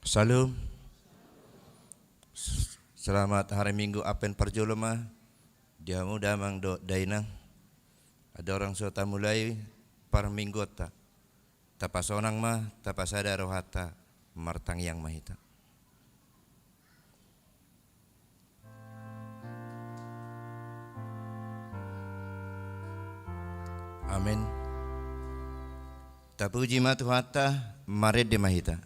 Salam. Selamat hari Minggu Apen Parjoloma. Dia muda mang do dainang. Ada orang sota mulai par minggu ta. Tapasonang mah tapasada rohata martang yang mahita. Amin. Tapuji matuhata mared de mahita.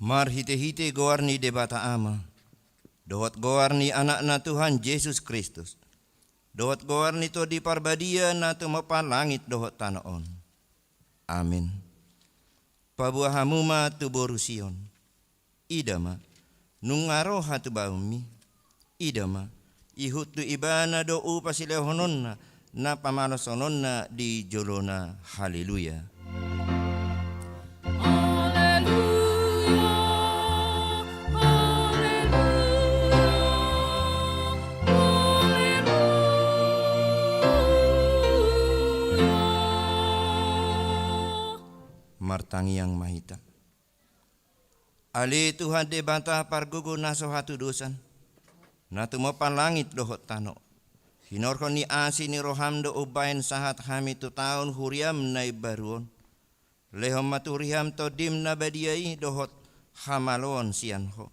Mar hite-hite goarni de bata ama. Dohot goarni anak na Tuhan Yesus Kristus. Dohot goarni to di parbadia na tumapan langit dohot tanaon. Amin. Pabuah hamuma tu borusion. Idama nungaro hatu baumi. Idama ihut tu ibana do upasilehononna na pamalasononna di jolona. Haleluya. Martang yang mahita. Ali Tuhan de bantah pargugu naso hatu dosan. Natu mopan langit dohot tano. Hinorkon ni asi ni roham do ubain sahat hami tu tahun huriam nai baruon. Lehom maturiam to dim na badiai dohot hamalon sianho.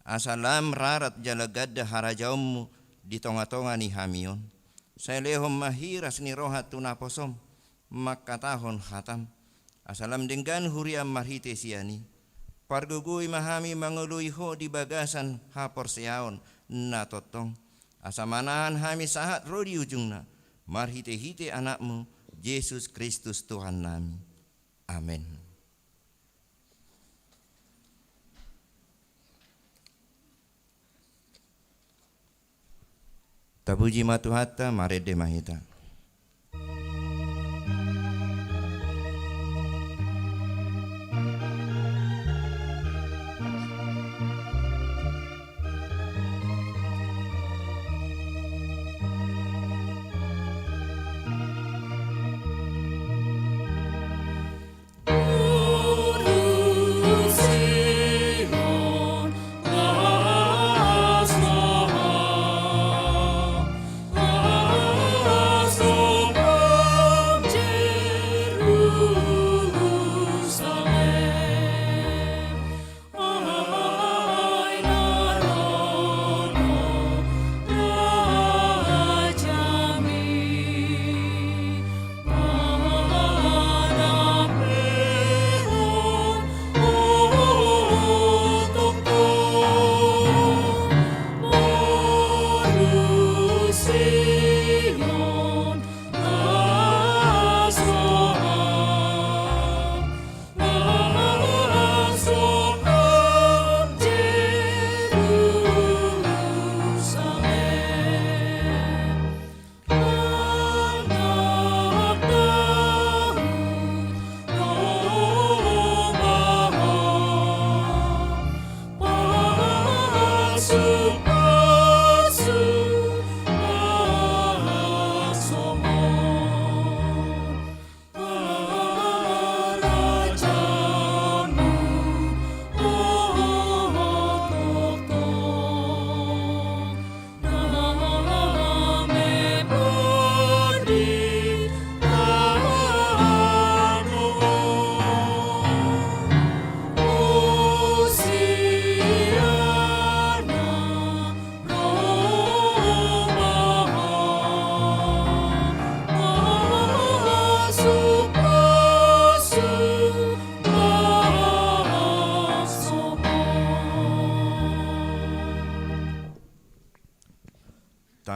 Asalam rarat jalagada harajaumu di tonga-tonga ni hamion. Saya lehom mahiras ni rohat tu naposom. Makatahon hatam. Asalam dengan huriam marhite siani. Pargugui mahami mangului ho di bagasan hapor seaon na totong. Asamanahan hami sahat rodi ujungna. Marhite-hite anakmu Yesus Kristus Tuhan nami. Amin. Tabuji matuhata marede mahita.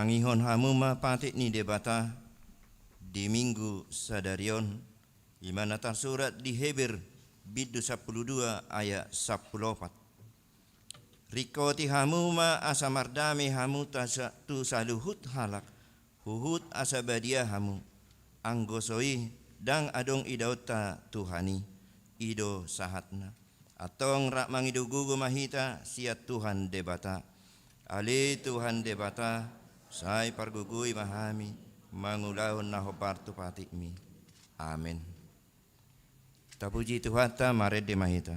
Pangihon hamuma patik ni debata di minggu sadarion imana tersurat di Hebrew bidu 12 ayat 14. Rikoti hamuma asa mardame hamu tu saluhut halak huhut asa badia hamu anggosoi dang adong idauta Tuhani ido sahatna atong rak mangido gugu mahita siat Tuhan debata ale Tuhan debata sai pargugui mahami mangulahon nahopartu patikmi. Amin. Tapuji Tuhan ta mare de mahita.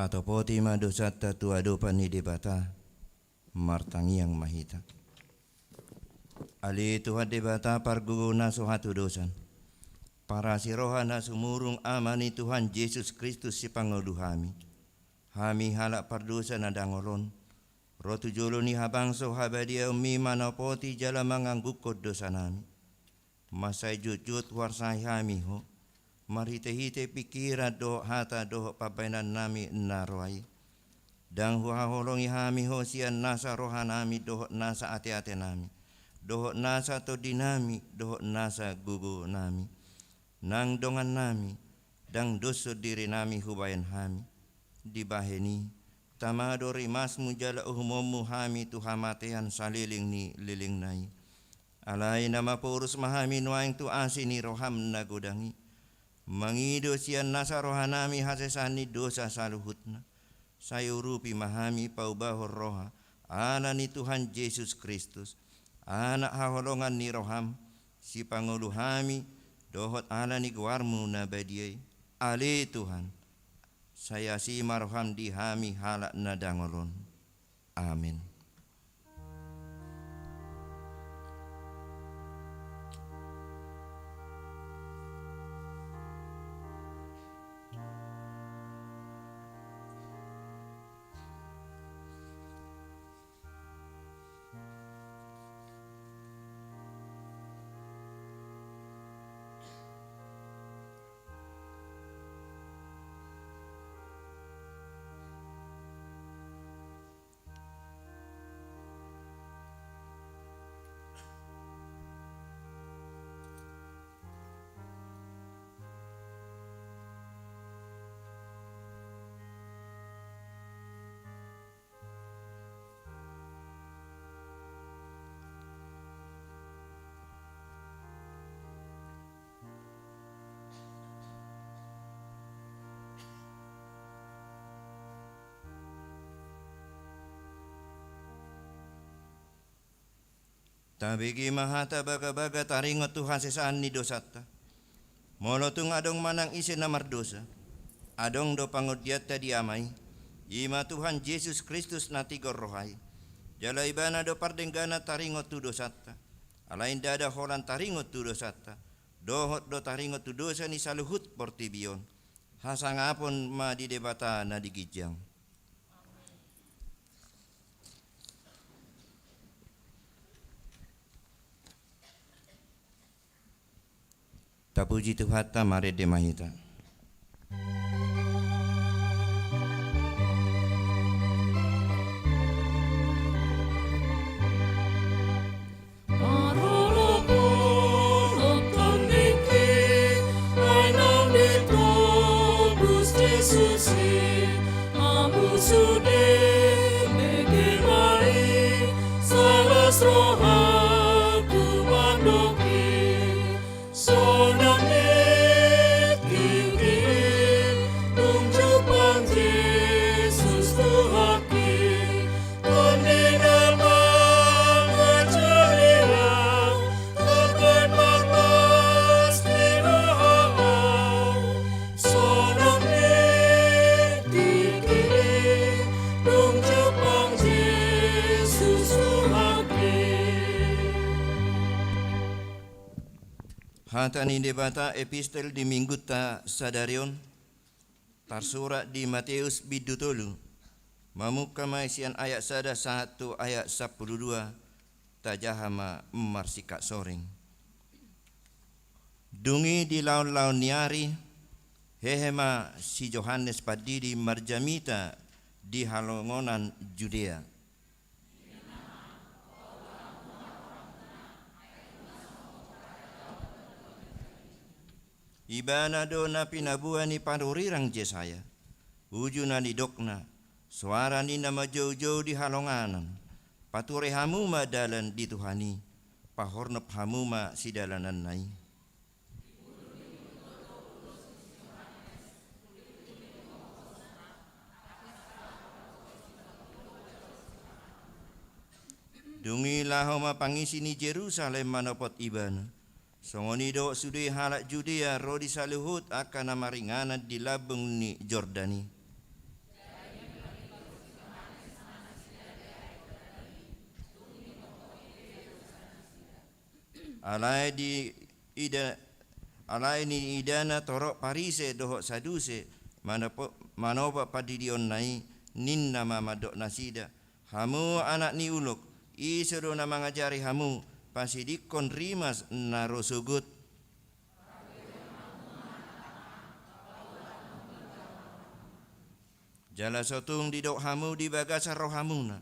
Tato poti madosata tu adopan ni debata martangi yang mahita. Ali Tuhan debata parguguna sohatu dosan. Para sirohana sumurung amani Tuhan Yesus Kristus si pangoluhami. Hami halak pardosa nadangolon. Rotu jolo ni habangso habadia umi manapoti jala manganggukot dosa nami. Masai jujut warsai hami ho. Marhite-hite pikira do hata do papainan nami naroai. Dang huaholongi hami ho sian nasa rohanami do nasa ate-ate nami. Do nasa to dinami do nasa gugu nami. Nang dongan nami dang doso diri nami hubayan hami. Dibaheni tamado rimasmu jala uhumomu hami tu hamatean saliling ni liling nai. Alai nama purus mahami nuaing tu asini roham nagodangi. Mangido sian nasa rohanami hasesani dosa saluhutna. Sayurupi mahami paubahor roha. Ana ni Tuhan Yesus Kristus. Anak haholongan ni roham. Si panguluhami dohot ala ni guarmu nabadiai. Ale Tuhan. Saya si marham di hami halak nadangolon. Amin. Tabigi mahata baga-baga taringot Tuhan sesaan ni dosata. Molotung adong manang isi namar dosa. Adong do pangudiat tadi amai. Ima Tuhan Yesus Kristus natigor rohai. Jala ibana do pardenggana taringot tu dosata. Alain dada holan taringot tu dosata. Dohot do taringot tu dosa ni saluhut portibion. Hasangapon ma di debata na digijang. Tapuji Tuhan ta mare de mahita. Hatan ini debata epistel di minggu ta sadarion tarsurat di Matius bidutolu mamuka maisian ayat sada 1 ayat 12 tajahama marsika soreng dungi di laun-laun niari hehema si Johannes padidi marjamita di halongonan Judea. Ibana do na pinabuhan ni parurirang Jesaya. Uju na ni dokna. Suara ni nama jauh-jauh di halonganan. Pature hamu ma dalan di Tuhani. Pahornop hamu ma si dalanan nai. Dungi laho ma pangisi ni Jerusalem manopot ibana. Songoni do sudi halak Judea rodi saluhut akan namaringanan di labung ni Jordani. Alai ni idana torok parise dohok saduse manopa padidion nai nin nama madok nasida. Hamu anak ni uluk isedo nama ngajari hamu pasidikon rimas narosugut. Jala sotung didok hamu di bagasa rohamuna.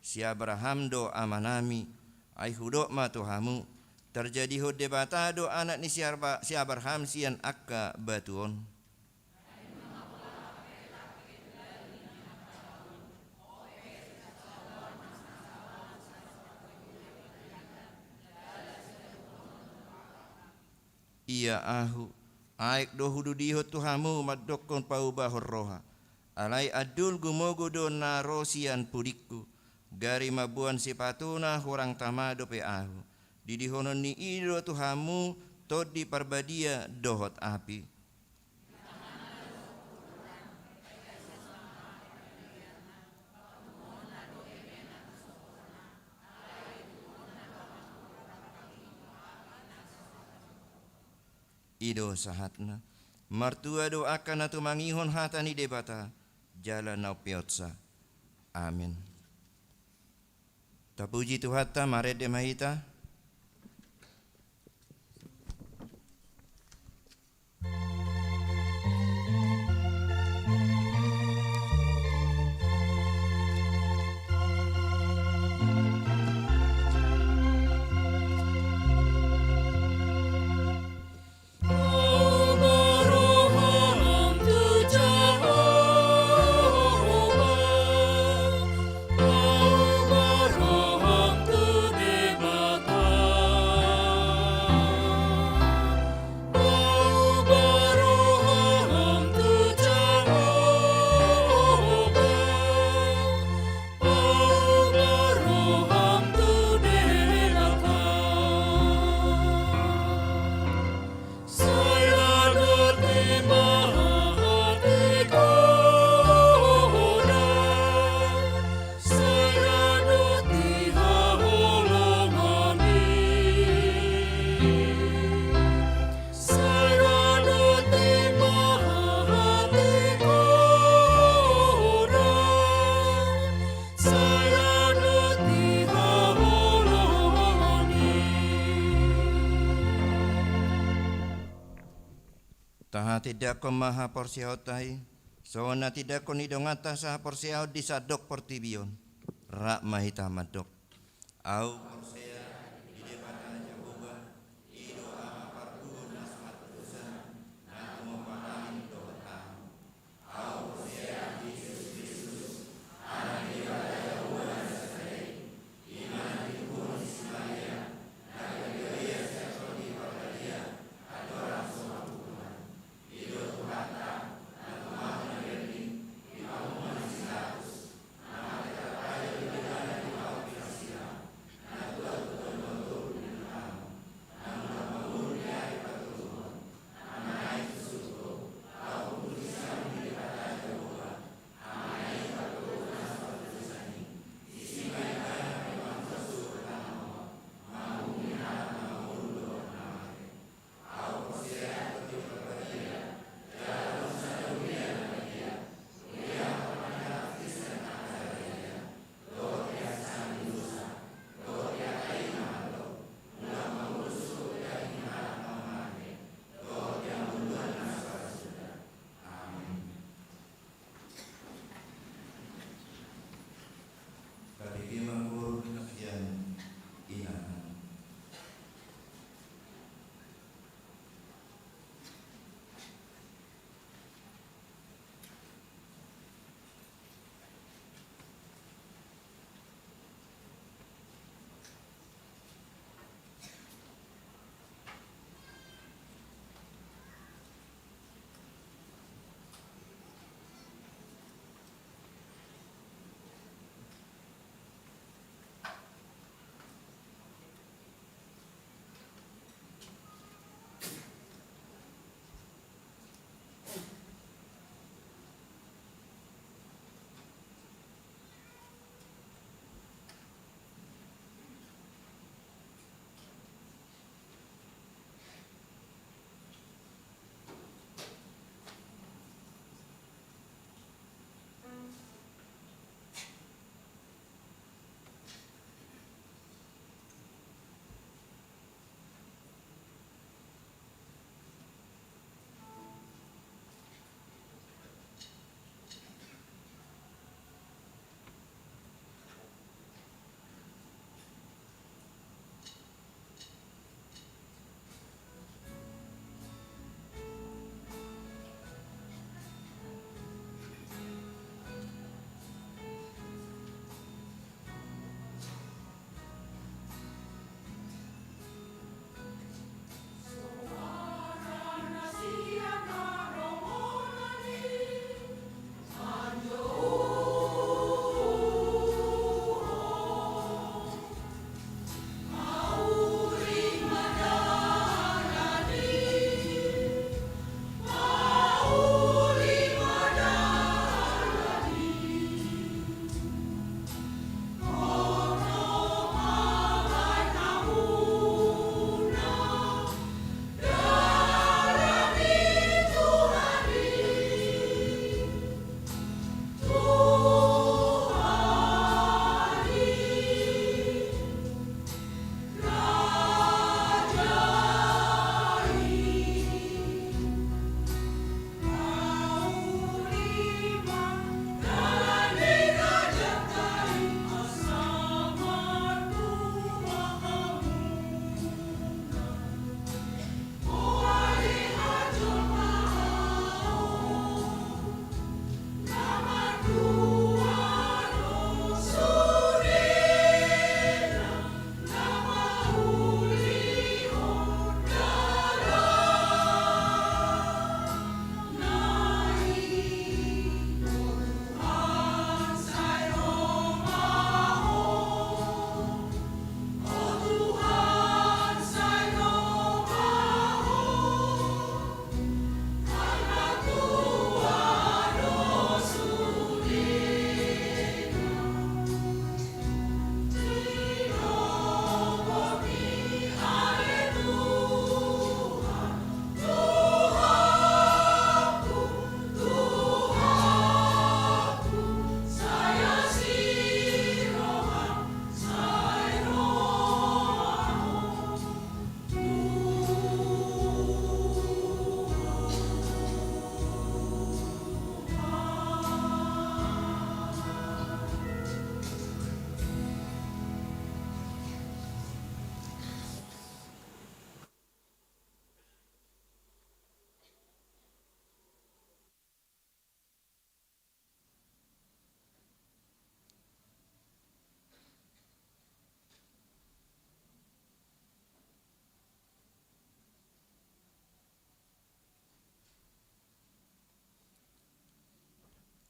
Si Abraham do amanami. Ai hudok matu hamu. Terjadi hud debata do anak ni si Abraham sian akka batuon. Ia ahu aik do hudu dihot tuhamu madokon paubahor roha alai adul gumogo do narosian pudikku gari mabuan sipatuna hurang tamado pe ahu didihonon ni ido tuhamu tod di parbadia dohot api. Ido sahatna martua do akan atu mangihon hatani debata jala nau piotsa. Amin. Tapuji Tuhan ta mare de mahita. Mata tidak ko maha porsiao tai, so na tidak ko nidongata sa porsiao di sadok portibion, rak mahita madok. Au porsia di debata Jehovah, ido ama pargugo na samatusan, na mo panamin dohota. Au porsia Yesus Kristus, anak debata Jehovah na sakay, iman di kubun Ismail, na kagaya sa kodi pagkalia, adora sa hukuman. Ido Tuhata, na tumaho na gerning, di pamuman sinatus, na makatapayo di bidana di bawah pirasira, na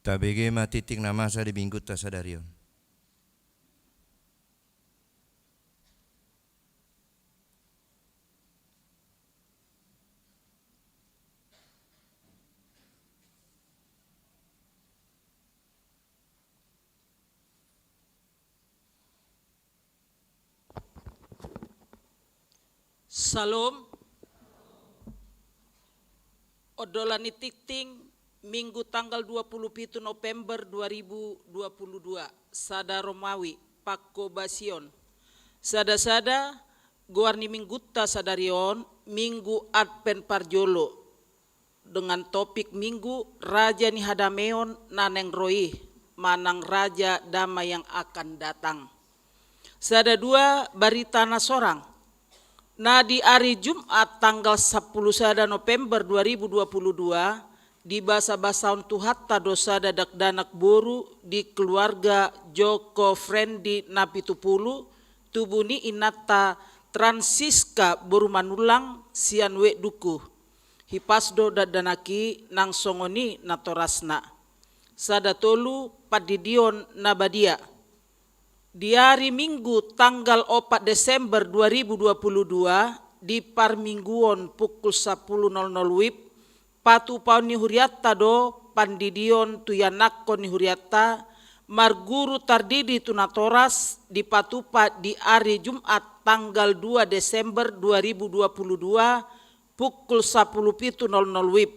Tabege matitik na masa di minggu ta sadarion. Salam. Odolani tikting Minggu tanggal 27 November 2022. Sada Romawi Pakko Basion. Sada Guarni Minggutta sadarion Minggu Advent Parjolo dengan topik Minggu Raja ni Hadameon naneng roi manang raja damai yang akan datang. Sada dua berita nasorang. Nah di hari Jumat tanggal 10 November 2022 di basa-basaun tuhatta dosa dadak danak boru di keluarga Joko Frendi Napitupulu tubuni inata Transiska boru manulang sianwe duku hipasdo dadanaki nang songoni natorasna sada tolu padidion nabadia. Di hari Minggu tanggal 4 Desember 2022 di parmingguon pukul 10.00 WIB patu paun ni huriatta do pandidion tuyanakko ni huriatta marguru tardidi tunatoras di patupa di hari Jumat tanggal 2 Desember 2022 pukul 10.00 WIB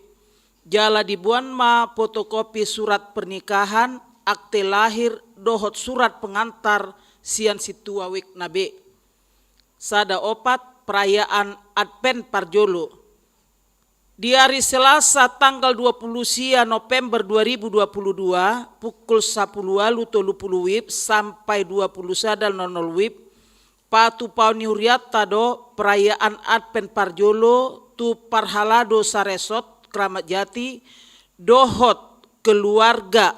jala dibuan ma fotokopi surat pernikahan akte lahir dohot surat pengantar sian situa wik nabe. Sada opat perayaan Advent Parjolo. Di hari Selasa tanggal 20 November 2022 pukul 10.30 WIB sampai 20.00 WIB patu pauni huriatta do perayaan Advent Parjolo tu parhalado saresot Kramat Jati dohot keluarga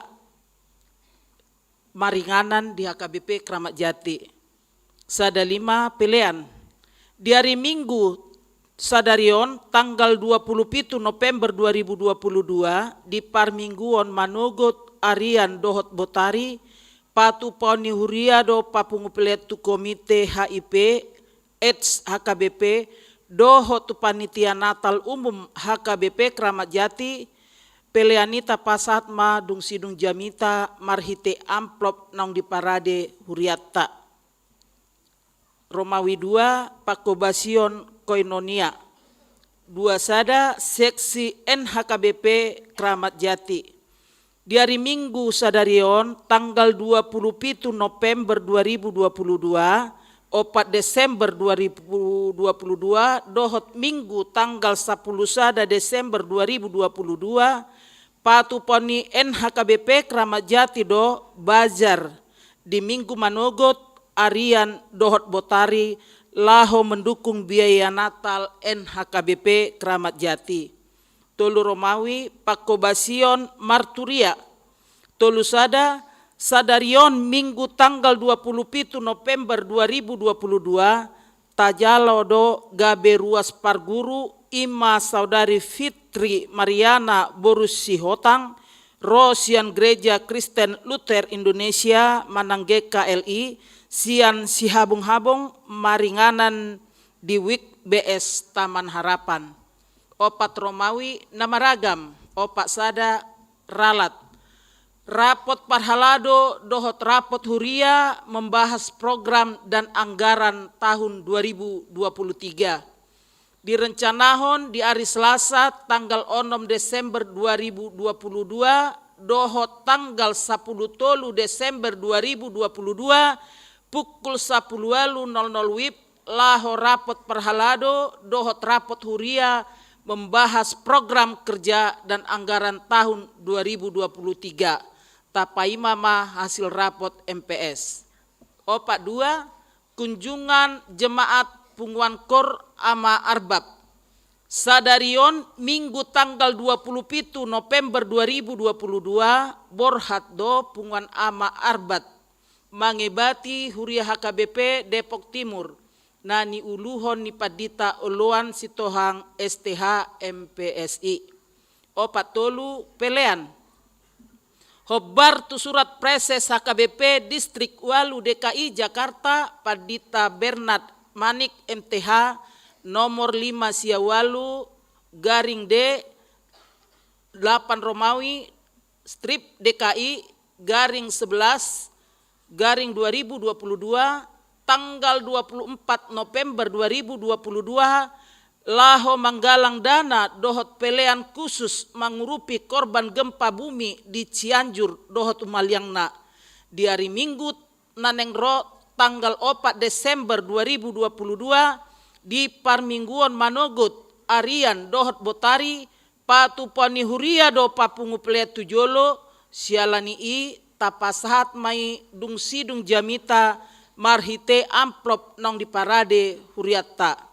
maringanan di HKBP Kramat Jati. Sada lima pilihan. Di hari Minggu sadarion tanggal 27 November 2022 di parmingguon manogot arian dohot botari patu pauni huria do papungu peletu komite HIP AIDS HKBP dohot tu panitia Natal umum HKBP Kramat Jati peleanita pasat ma dung sidung jamita marhite amplop naung di parade huriatta. Romawi 2 Pakobasion Koinonia. 2 sada seksi NHKBP Kramat Jati. Di hari Minggu sadarion tanggal 27 November 2022 4 Desember 2022 dohot Minggu tanggal 10 Desember 2022 patu poni NHKBP Kramat Jati do bazar di Minggu manogot arian dohot botari laho mendukung biaya Natal NHKBP Kramat Jati. Tolu Romawi Pakobasion Marturia. Tolu sadarion Minggu tanggal 27 November 2022 tajalo do gabe ruas parguru ima saudari Fitri Mariana Borus Sihotang Rosian Gereja Kristen Luther Indonesia Manangge KLI sian sihabung-habung maringanan di WIK BS Taman Harapan. Opat Romawi namaragam opat sada ralat. Rapot parhalado dohot rapot huria membahas program dan anggaran tahun 2023. Direncanahon di hari Selasa tanggal 6 Desember 2022 dohot tanggal 10 Desember 2022 pukul 10.00 WIB laho rapot perhalado dohot rapot huria membahas program kerja dan anggaran tahun 2023 tapai mama hasil rapot MPS. Opat 2 kunjungan jemaat Punguan Kor ama Arbab. Sadarion Minggu tanggal 27 November 2022 borhat do Punguan ama Arbat mangebati huria HKBP Depok Timur nani uluhon ni padita uluan sitohang STH MPSI. Opat tolu pelean. Hobar tu surat preses HKBP Distrik Walu DKI Jakarta Padita Bernard Manik MTH nomor 5 Siawalu garing D 8 Romawi strip DKI garing 11 garing 2022 tanggal 24 November 2022 laho manggalang dana dohot pelean khusus mengurupi korban gempa bumi di Cianjur dohot umaliangna di hari Minggu naneng ro tanggal 4 Desember 2022 di Parmingguon Manogut Arian dohot Botari patu pani huria do papungu pletu jolo sialani i tapasahat mai dung sidung jamita marhite amplop nong di parade huriata.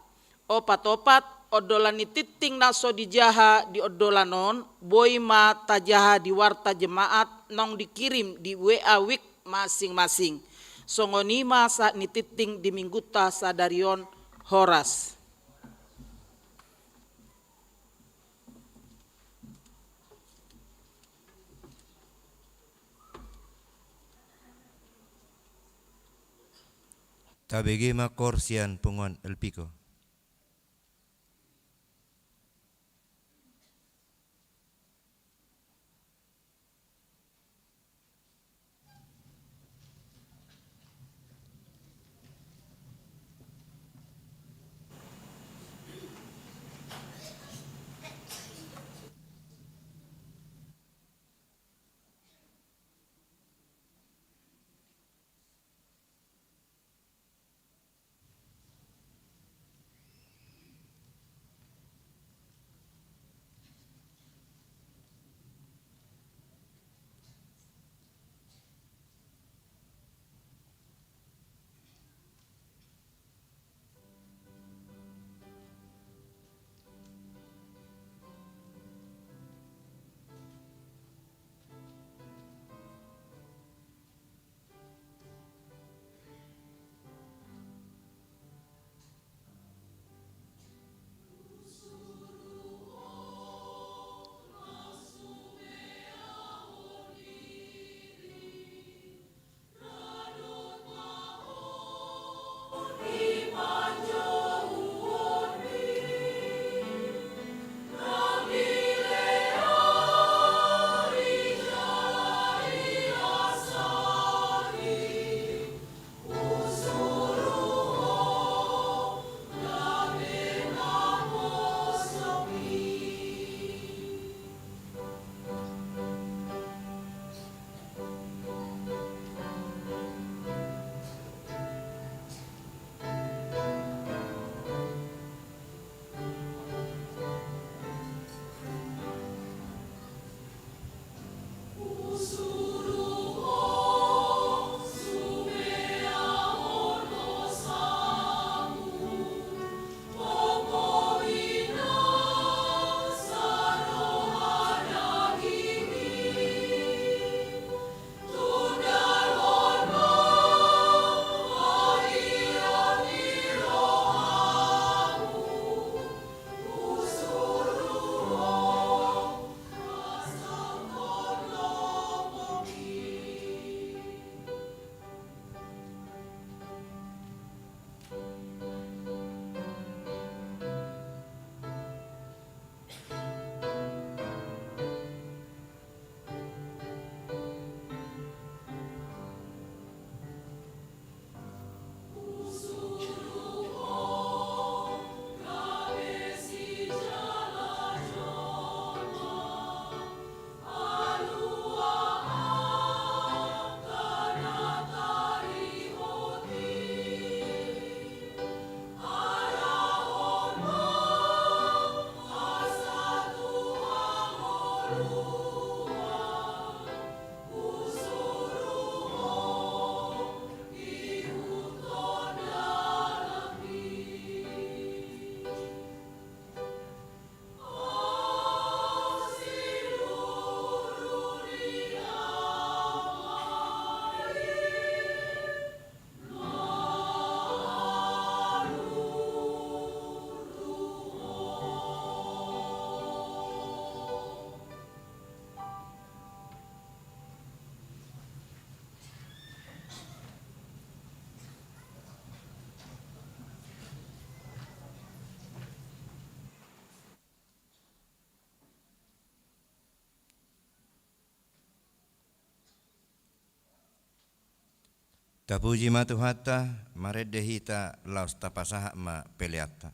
Opat-opat odolani titing naso di jaha di odolanon boima tajaha di warta jemaat nong dikirim di WA week masing-masing. Songonima saat ni titing di mingguta sadarion horas. Tabegi makorsian pungon elpiko. Tapuji ma Tuhata, maredehita laus tapasaha ma peleata.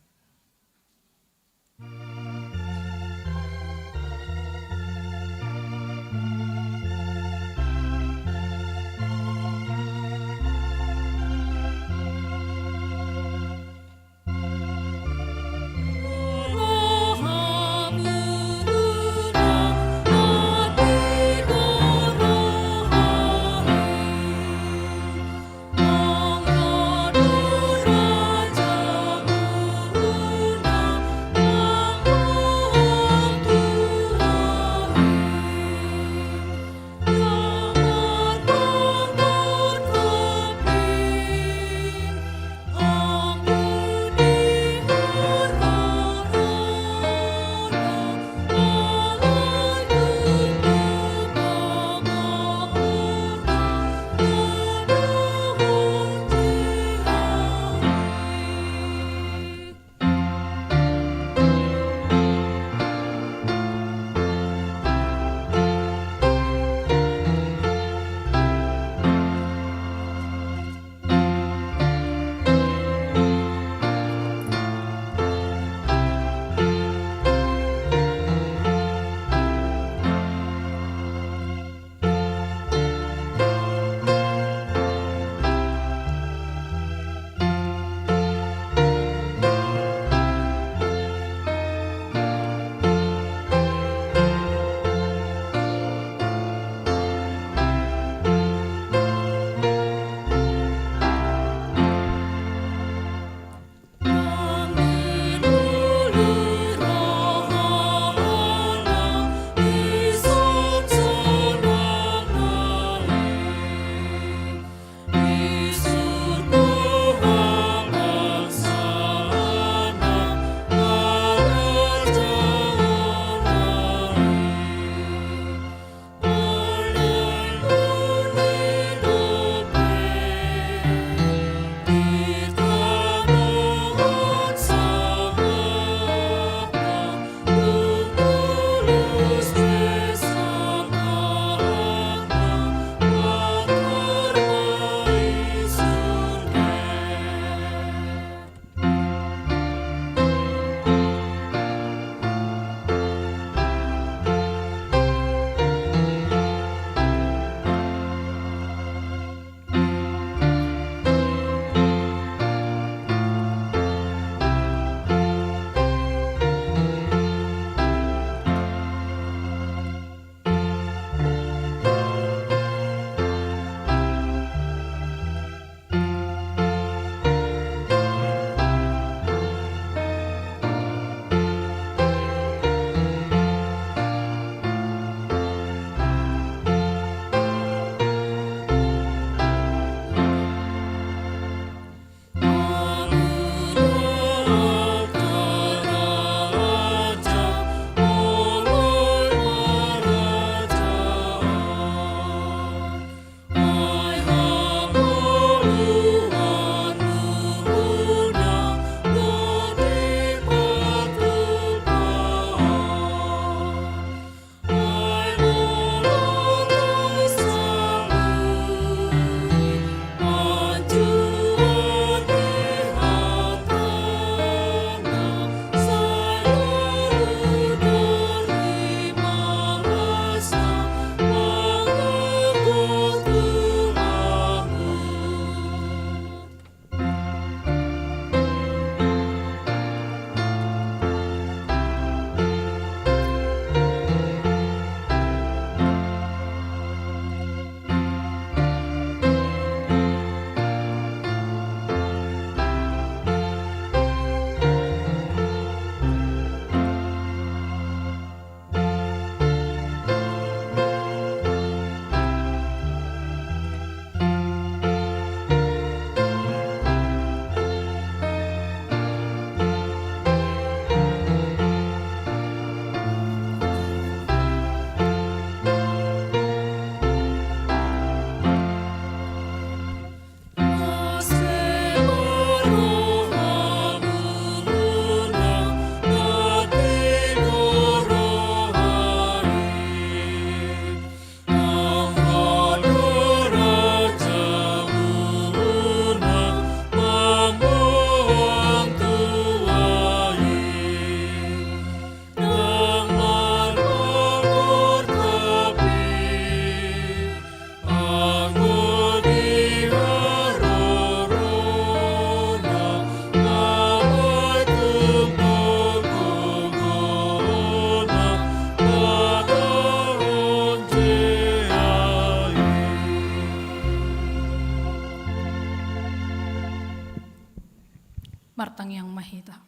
martang yang mahita.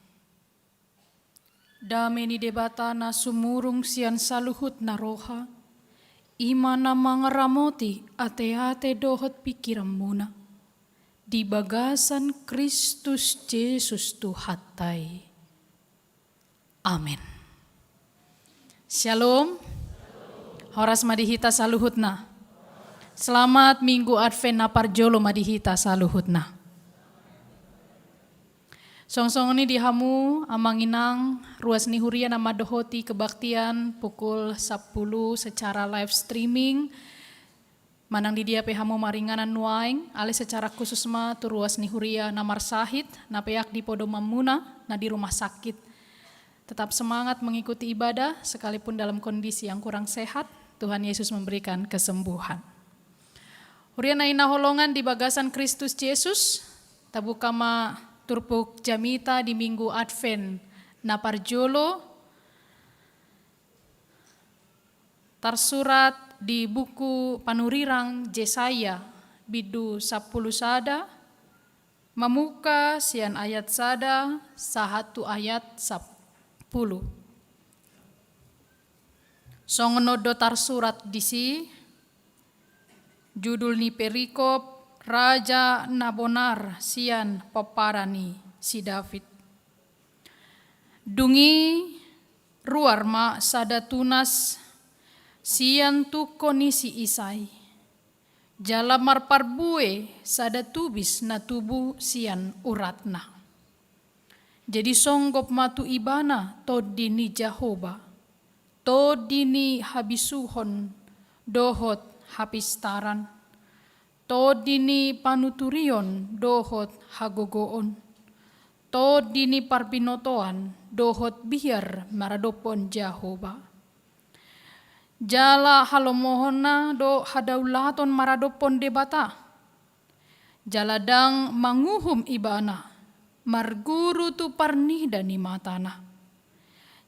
Dame ni debata na sumurung sian saluhut na roha, ima na mga ramoti ate-ate dohot pikiram muna. Di bagasan Kristus Jesus Tuhatay. Amen. Shalom. Horas madihita saluhut na. Selamat Minggu Advent na parjolo madihita saluhut na. Song-song ini dihamu amanginang ruas ni huria nama dohoti kebaktian pukul 10 secara live streaming. Manang di dia pehamu maringanan nuaing, ale secara khusus ma tu ruas ni huria namar sahid, na peyak di podo mamuna, na di rumah sakit. Tetap semangat mengikuti ibadah, sekalipun dalam kondisi yang kurang sehat, Tuhan Yesus memberikan kesembuhan. Huria na inaholongan di bagasan Kristus Yesus, tabukama turpuk jamita di Minggu Advent, na parjolo, tersurat di buku panurirang Jesaya bidu 10 sada, mamuka sian ayat sada, sahatu ayat 10. Songonodo tersurat disi, judul ni perikop Raja Nabonar sian paparani si David. Dungi ruar ma sada tunas sian tu konisi isai. Jala marparbue sada tubis na tubu sian uratna. Jadi songgop matu ibana to dini Jahoba. To dini habisuhon dohot hapistaran. To dini panuturion dohot hagogoon. To dini parbinotoan dohot biar maradopon Jahoba. Jala halomohona do hadaulaton maradopon debata. Jaladang manguhum ibana, marguru tu parnih dani matana.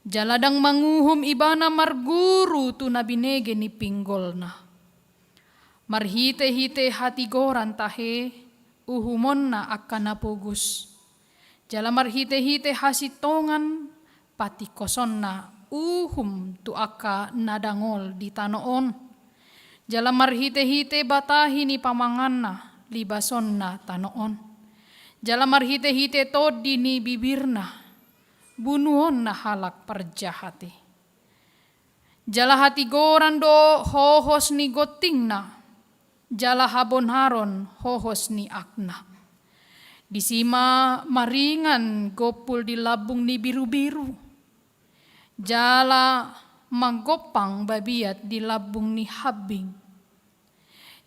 Jaladang manguhum ibana marguru tu nabinege ni pinggolna. Marhite-hite hati goran tahe, uhumonna akan napogus. Jala marhite-hite hasitongan, pati kosonna uhum tu aka nadangol di tanoon. Jala marhite-hite batahi ni pamanganna libason na tanoon. Jala marhite-hite todi ni bibirna bunuon na halak perjahati. Jala hati goran do hohos ni gotingna. Jala habon haron hohos ni akna. Disima maringan gopul di labung ni biru-biru. Jala manggopang babiat di labung ni habing.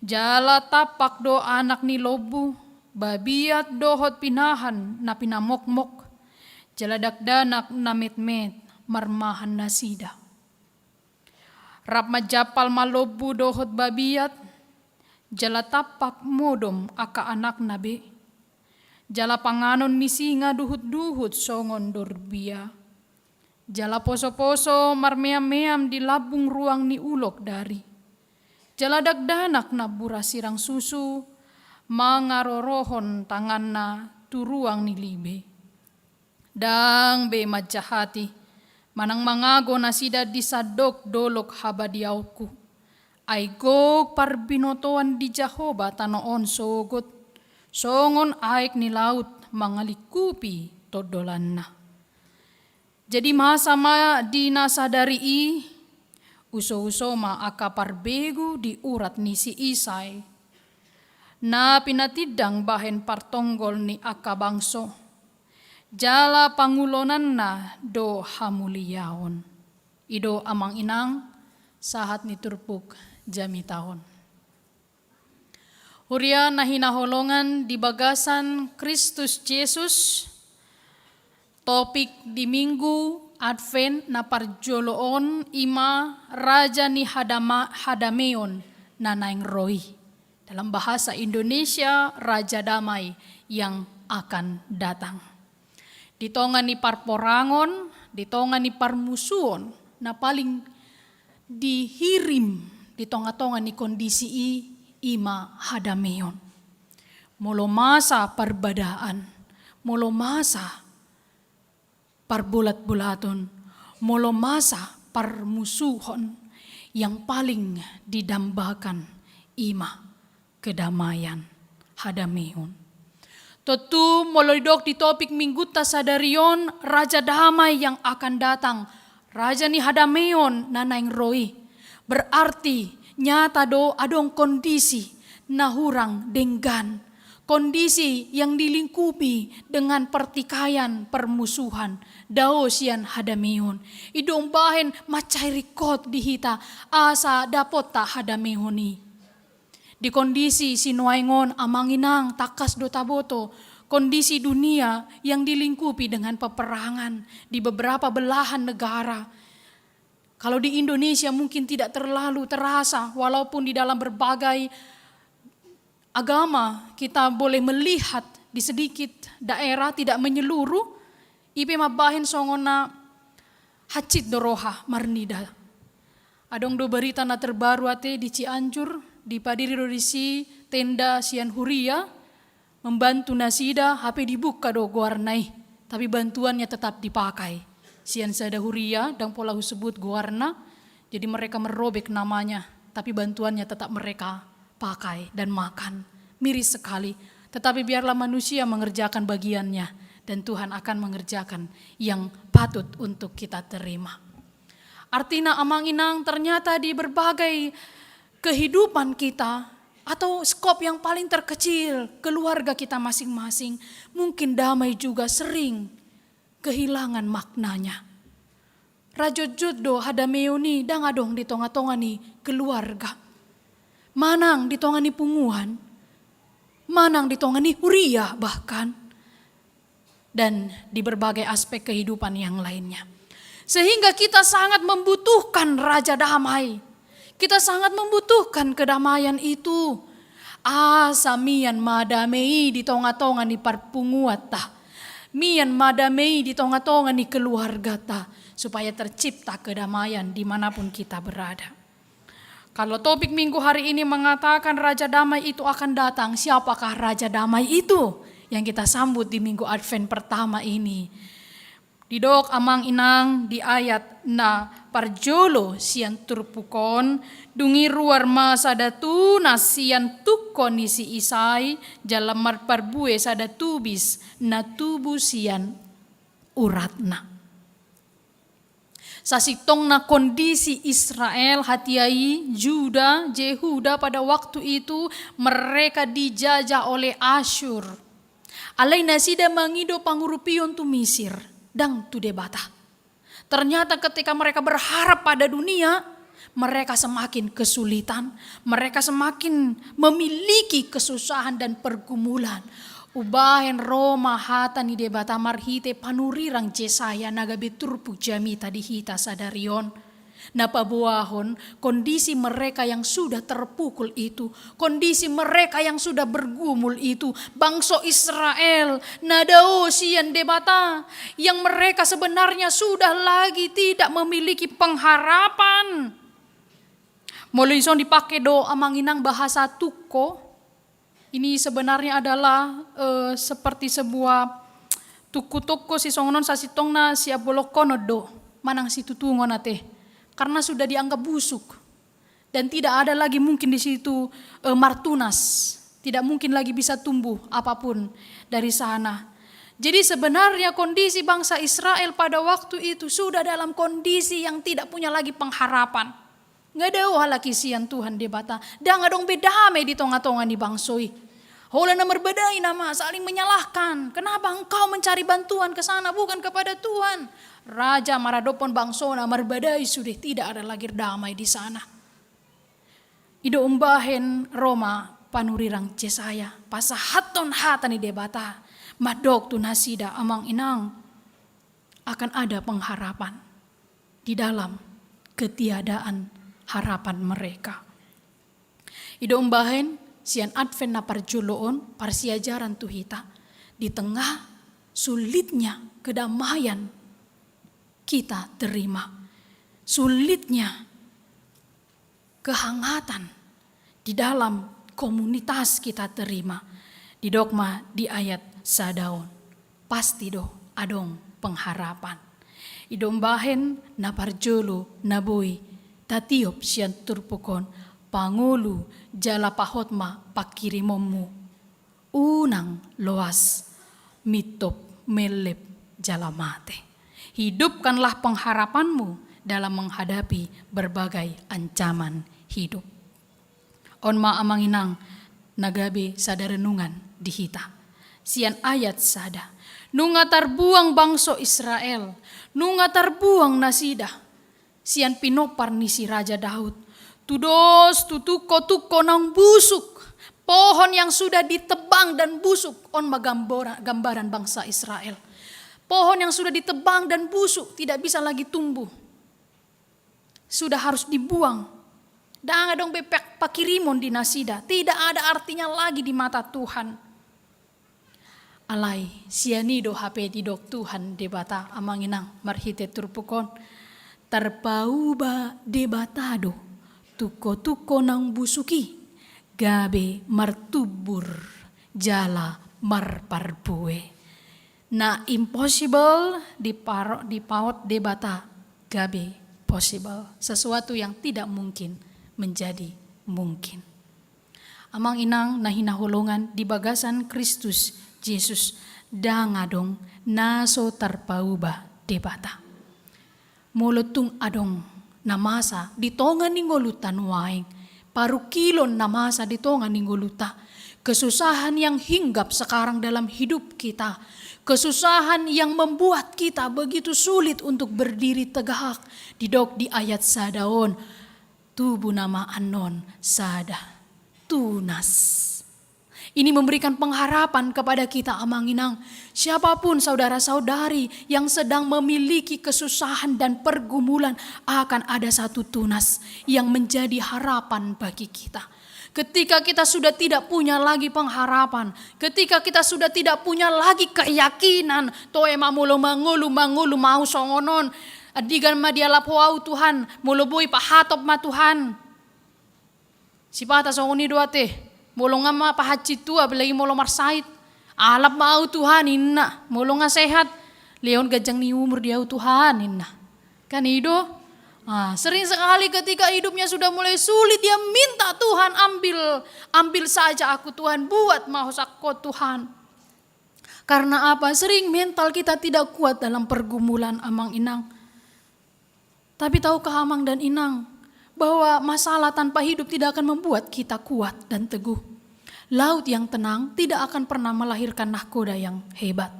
Jala tapak do anak ni lobu, babiat dohot pinahan na pinamokmok. Jala dakdanak na metmet, marmahan na sida. Rap majapal malobu dohot babiat, jala tapak modom aka anak nabe. Jala panganon ni singa duhut-duhut songon dorbia. Jala poso-poso marmeam-meam di labung ruang ni ulok dari. Jala dagdanak na bura sirang susu, mangarorohon tangan na turuang ni libe. Dang be majahati, manang mangago na sida disadok dolok habadiawku. Ay gog parbinotoan di Jahoba tanoon sogot, songon aik ni laut mangalikupi todolan na. Jadi masama di nasadari uso-uso ma akaparbegu di urat ni si Isai. Na pinatidang bahen partonggol ni akabangso. Jala pangulonan na do hamuliyaon. Ido amang inang sahat ni turpuk jamitahon. Huria na hinaholongan di bagasan Kristus Yesus. Topik di Minggu Advent na parjoloon ima Raja ni Hadameon na naing roi. Dalam bahasa Indonesia, Raja Damai yang akan datang. Ditongan ni parporangon, ditongan ni parmusuon, na paling dihirim di tonga-tonga ni kondisi ima Hadameon. Molo masa perbadaan, molo masa parbulat-bulaton, molo masa parmusuhon, yang paling didambakan ima kedamaian hadamehon. Tentu molodok di topik minggu tasadarion Raja Damai yang akan datang. Raja ni hadameon nanaing roi. Berarti nyata do adong kondisi nahurang denggan. Kondisi yang dilingkupi dengan pertikaian permusuhan. Dao sian hadameon. Idong bahen macai rikot dihita asa dapota hadamehoni. Di kondisi sinuaingon amanginang takas do taboto, kondisi dunia yang dilingkupi dengan peperangan di beberapa belahan negara. Kalau di Indonesia mungkin tidak terlalu terasa, walaupun di dalam berbagai agama kita boleh melihat di sedikit daerah tidak menyeluruh, ipe mabahin songona hacit doroha marnida. Adong do berita na terbaru ate di Cianjur, di padiri rodisi tenda sian huria, membantu nasida HP dibuka do guarnai, tapi bantuannya tetap dipakai. Sian sada huria dan pola sebut guarna, jadi mereka merobek namanya, tapi bantuannya tetap mereka pakai dan makan. Miris sekali, tetapi biarlah manusia mengerjakan bagiannya dan Tuhan akan mengerjakan yang patut untuk kita terima. Artinya amang-inang ternyata di berbagai kehidupan kita atau skop yang paling terkecil keluarga kita masing-masing, mungkin damai juga sering kehilangan maknanya. Rajo Juddo hadameoni dang adong di tonga-tongani keluarga. Manang di tongani punguan, manang di tongani huria bahkan, dan di berbagai aspek kehidupan yang lainnya. Sehingga kita sangat membutuhkan Raja Damai. Kita sangat membutuhkan kedamaian itu. Asa mian madamei di tonga-tonga ni parpunguat ta. Mian madamei di tonga-tonga ni keluarga ta. Supaya tercipta kedamaian dimanapun kita berada. Kalau topik minggu hari ini mengatakan Raja Damai itu akan datang. Siapakah Raja Damai itu yang kita sambut di minggu Advent pertama ini? Didok amang inang di ayat na parjolo sian turpukon dungi ruar masa datu na sian tukon isi isai jalamar parbue sada tubis na tubu sian uratna. Sasitong na kondisi Israel hatiai Juda Jehuda pada waktu itu mereka dijajah oleh Asyur. Alai nasida mangido pangurupion tu Misir. Dan tu debata. Ternyata ketika mereka berharap pada dunia, mereka semakin kesulitan, mereka semakin memiliki kesusahan dan pergumulan. Ubahen Roma hata ni debata marhite panurirang Jesaya nagabe turpu jamita dihita sadarion. Napabuahon kondisi mereka yang sudah terpukul itu, kondisi mereka yang sudah bergumul itu, bangsa Israel, nadao sian debata, yang mereka sebenarnya sudah lagi tidak memiliki pengharapan. Molison dipakai do amanginang bahasa tuko, ini sebenarnya adalah seperti sebuah tuku-tuku si songonon sasitong na siya bolokono do, manang si tutungon ate. Karena sudah dianggap busuk dan tidak ada lagi mungkin di situ martunas, tidak mungkin lagi bisa tumbuh apapun dari sana. Jadi sebenarnya kondisi bangsa Israel pada waktu itu sudah dalam kondisi yang tidak punya lagi pengharapan. Nggak ada halaki sian Tuhan debata, dan ngadong bedame di tonga-tonga di bangsoi. Hola na berbedai nama saling menyalahkan. Kenapa engkau mencari bantuan ke sana bukan kepada Tuhan? Raja maradopon bangsona marbadai sudah tidak ada lagi damai di sana. Ido umbahen Roma panurirang Jesaya pasahaton hata ni debata madok tu nasida amang inang akan ada pengharapan di dalam ketiadaan harapan mereka. Ido umbahen sian Advent na parjuloon parsiajaran tuhita di tengah sulitnya kedamaian kita terima, sulitnya kehangatan di dalam komunitas kita terima. Di dogma di ayat sadaon. pasti do adong pengharapan. Idom bahen na parjolo na boy, tatiop sian turpukon, pangulu jala pahotma pakirimomu. Unang loas, mitop melep jala mate. Hidupkanlah pengharapanmu dalam menghadapi berbagai ancaman hidup. On maamanginang nagabe sada renungan dihita. Sian ayat sada. Nunga tarbuang bangso Israel. Nunga tarbuang nasida. Sian pinopar ni si Raja Daud. Tudos tutuko nang busuk. Pohon yang sudah ditebang dan busuk. On gambaran bangsa Israel. Pohon yang sudah ditebang dan busuk tidak bisa lagi tumbuh. Sudah harus dibuang. Dan dong bepek pakirimon di nasida. Tidak ada artinya lagi di mata Tuhan. Alai sianido hape didok Tuhan debata amanginang marhite turpukon. Terpauba debatado. Tuko nang busuki. Gabe martubur. Jala marparbue. Na impossible dipaut debata. Gabe possible. Sesuatu yang tidak mungkin menjadi mungkin. Amang inang nahinahulungan di bagasan Kristus Yesus dangadong naso tarpauba debata. Molotung adong namasa ditongan ni ngolutan waing. Parukilon namasa ditongan ni ngoluta. Kesusahan yang hinggap sekarang dalam hidup kita. Kesusahan yang membuat kita begitu sulit untuk berdiri tegak. Didok di ayat sadaon. Tubuh nama anon sada tunas. Ini memberikan pengharapan kepada kita amanginang. Siapapun saudara-saudari yang sedang memiliki kesusahan dan pergumulan akan ada satu tunas yang menjadi harapan bagi kita. Ketika kita sudah tidak punya lagi pengharapan, ketika kita sudah tidak punya lagi keyakinan, toe mamulu mangulu mau songonon, adigan madialap wau Tuhan, mulubui pahatop ma Tuhan. Sipata songoni dua teh, mulu ngama pahaci tua belai mulu marsait, alap mau Tuhan inna, mulu nga sehat, leon gajang ni umur dia Tuhan inna. Kan itu? Sering sekali ketika hidupnya sudah mulai sulit dia minta Tuhan ambil saja aku Tuhan, buat mau sakko Tuhan. Karena apa? Sering mental kita tidak kuat dalam pergumulan amang inang. Tapi tahukah amang dan inang bahwa masalah tanpa hidup tidak akan membuat kita kuat dan teguh. Laut yang tenang tidak akan pernah melahirkan nahkoda yang hebat.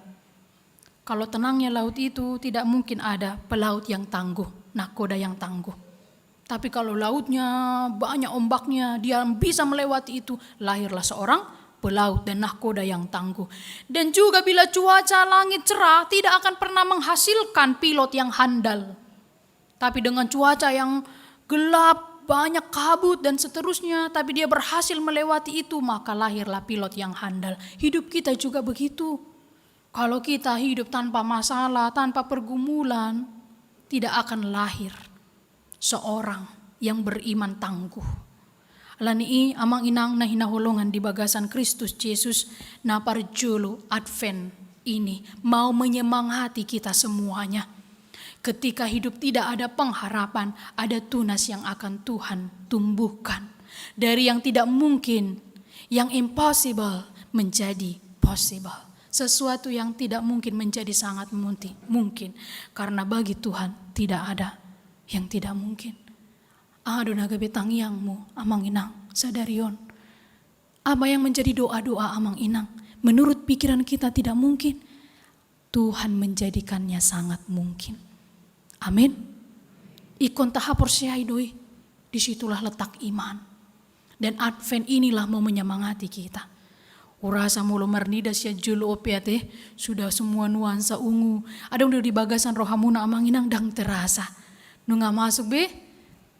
Kalau tenangnya laut itu tidak mungkin ada pelaut yang tangguh, nahkoda yang tangguh. Tapi kalau lautnya banyak ombaknya, dia bisa melewati itu, lahirlah seorang pelaut dan nahkoda yang tangguh. Dan juga bila cuaca langit cerah tidak akan pernah menghasilkan pilot yang handal. Tapi dengan cuaca yang gelap, banyak kabut dan seterusnya, tapi dia berhasil melewati itu, maka lahirlah pilot yang handal. Hidup kita juga begitu. Kalau kita hidup tanpa masalah, tanpa pergumulan, tidak akan lahir seorang yang beriman tangguh. Lani amang inang na hinahulungan di bagasan Kristus Yesus na parjolo Advent ini mau menyemangati kita semuanya. Ketika hidup tidak ada pengharapan, ada tunas yang akan Tuhan tumbuhkan. Dari yang tidak mungkin, yang impossible menjadi possible. Sesuatu yang tidak mungkin menjadi sangat mungkin. Karena bagi Tuhan tidak ada yang tidak mungkin. Ado naga betang yangmu amang inang sadarion. Apa yang menjadi doa-doa amang inang menurut pikiran kita tidak mungkin, Tuhan menjadikannya sangat mungkin. Amin. Ikon tahapor siai doi. Disitulah letak iman. Dan Advent inilah mau menyemangati kita. Urasa mulu marnida sia julu opiate sudah semua nuansa ungu. Ada udah di bagasan rohamuna amanginang dang terasa. Nunga masuk be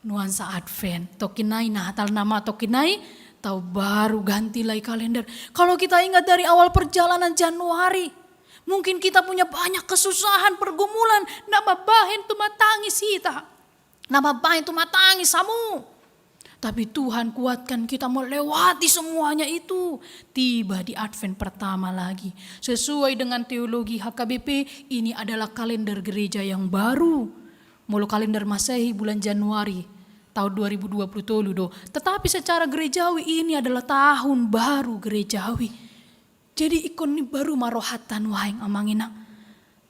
nuansa Advent. Tokinai Natal nama tokinai tahu baru ganti lagi kalender. Kalau kita ingat dari awal perjalanan Januari, mungkin kita punya banyak kesusahan, pergumulan. Nama bahin tu matangis kita. Nama bahin tu matangis samu. Tapi Tuhan kuatkan kita melewati semuanya itu. Tiba di Advent pertama lagi. Sesuai dengan teologi HKBP, ini adalah kalender gereja yang baru. Mulu kalender Masehi bulan Januari tahun 2020 do. Tetapi secara gerejawi ini adalah tahun baru gerejawi. Jadi ikon ini baru marohatan wahing amanginang.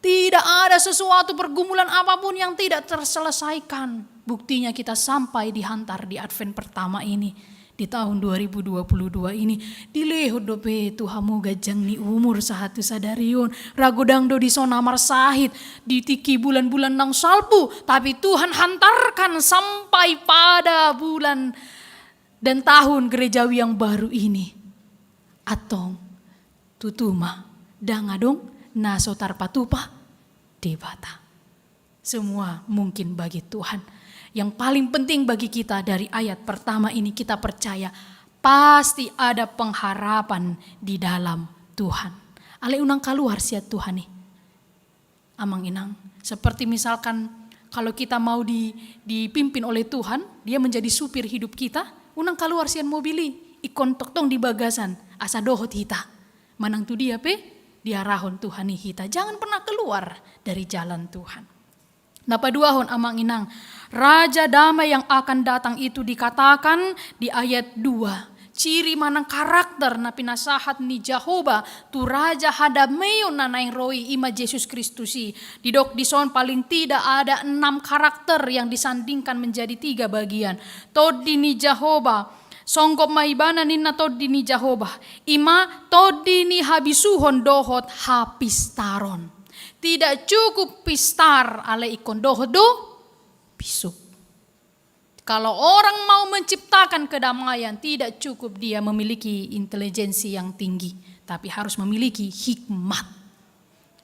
Tidak ada sesuatu pergumulan apapun yang tidak terselesaikan. Buktinya kita sampai dihantar di Advent pertama ini. Di tahun 2022 ini. Dilehod do pe Tuhamu gajang ni umur sahatu sadarion. Ragodang do di sonamar sahit. Ditiki bulan-bulan nang salpu. Tapi Tuhan hantarkan sampai pada bulan dan tahun gerejawi yang baru ini. Atong tutuma dangadong nasotar patupa debata. Semua mungkin bagi Tuhan. Yang paling penting bagi kita dari ayat pertama ini kita percaya pasti ada pengharapan di dalam Tuhan. Ale unang keluar siat Tuhan nih. Amang inang. Seperti misalkan kalau kita mau dipimpin oleh Tuhan, dia menjadi supir hidup kita, unang keluar sian mobili, ikon toktong di bagasan, asa dohot hita. Manang tu dia dia rahon Tuhan nih hita. Jangan pernah keluar dari jalan Tuhan. Napa duahon amang inang. Raja damai yang akan datang itu dikatakan di ayat 2. Ciri manang karakter na pinasahat ni Jehovah tu raja hadameyon na naing roi ima Yesus Kristusi. Di dok dison paling tidak ada 6 karakter yang disandingkan menjadi 3 bagian. Todi ni Jehovah. Songgop maibana ninna todi ni Jehovah. Ima todi ni habisuhon dohot hapistaron. Tidak cukup pistar ale ikon dohot do bisuk. Kalau orang mau menciptakan kedamaian, tidak cukup dia memiliki intelijensi yang tinggi, tapi harus memiliki hikmat.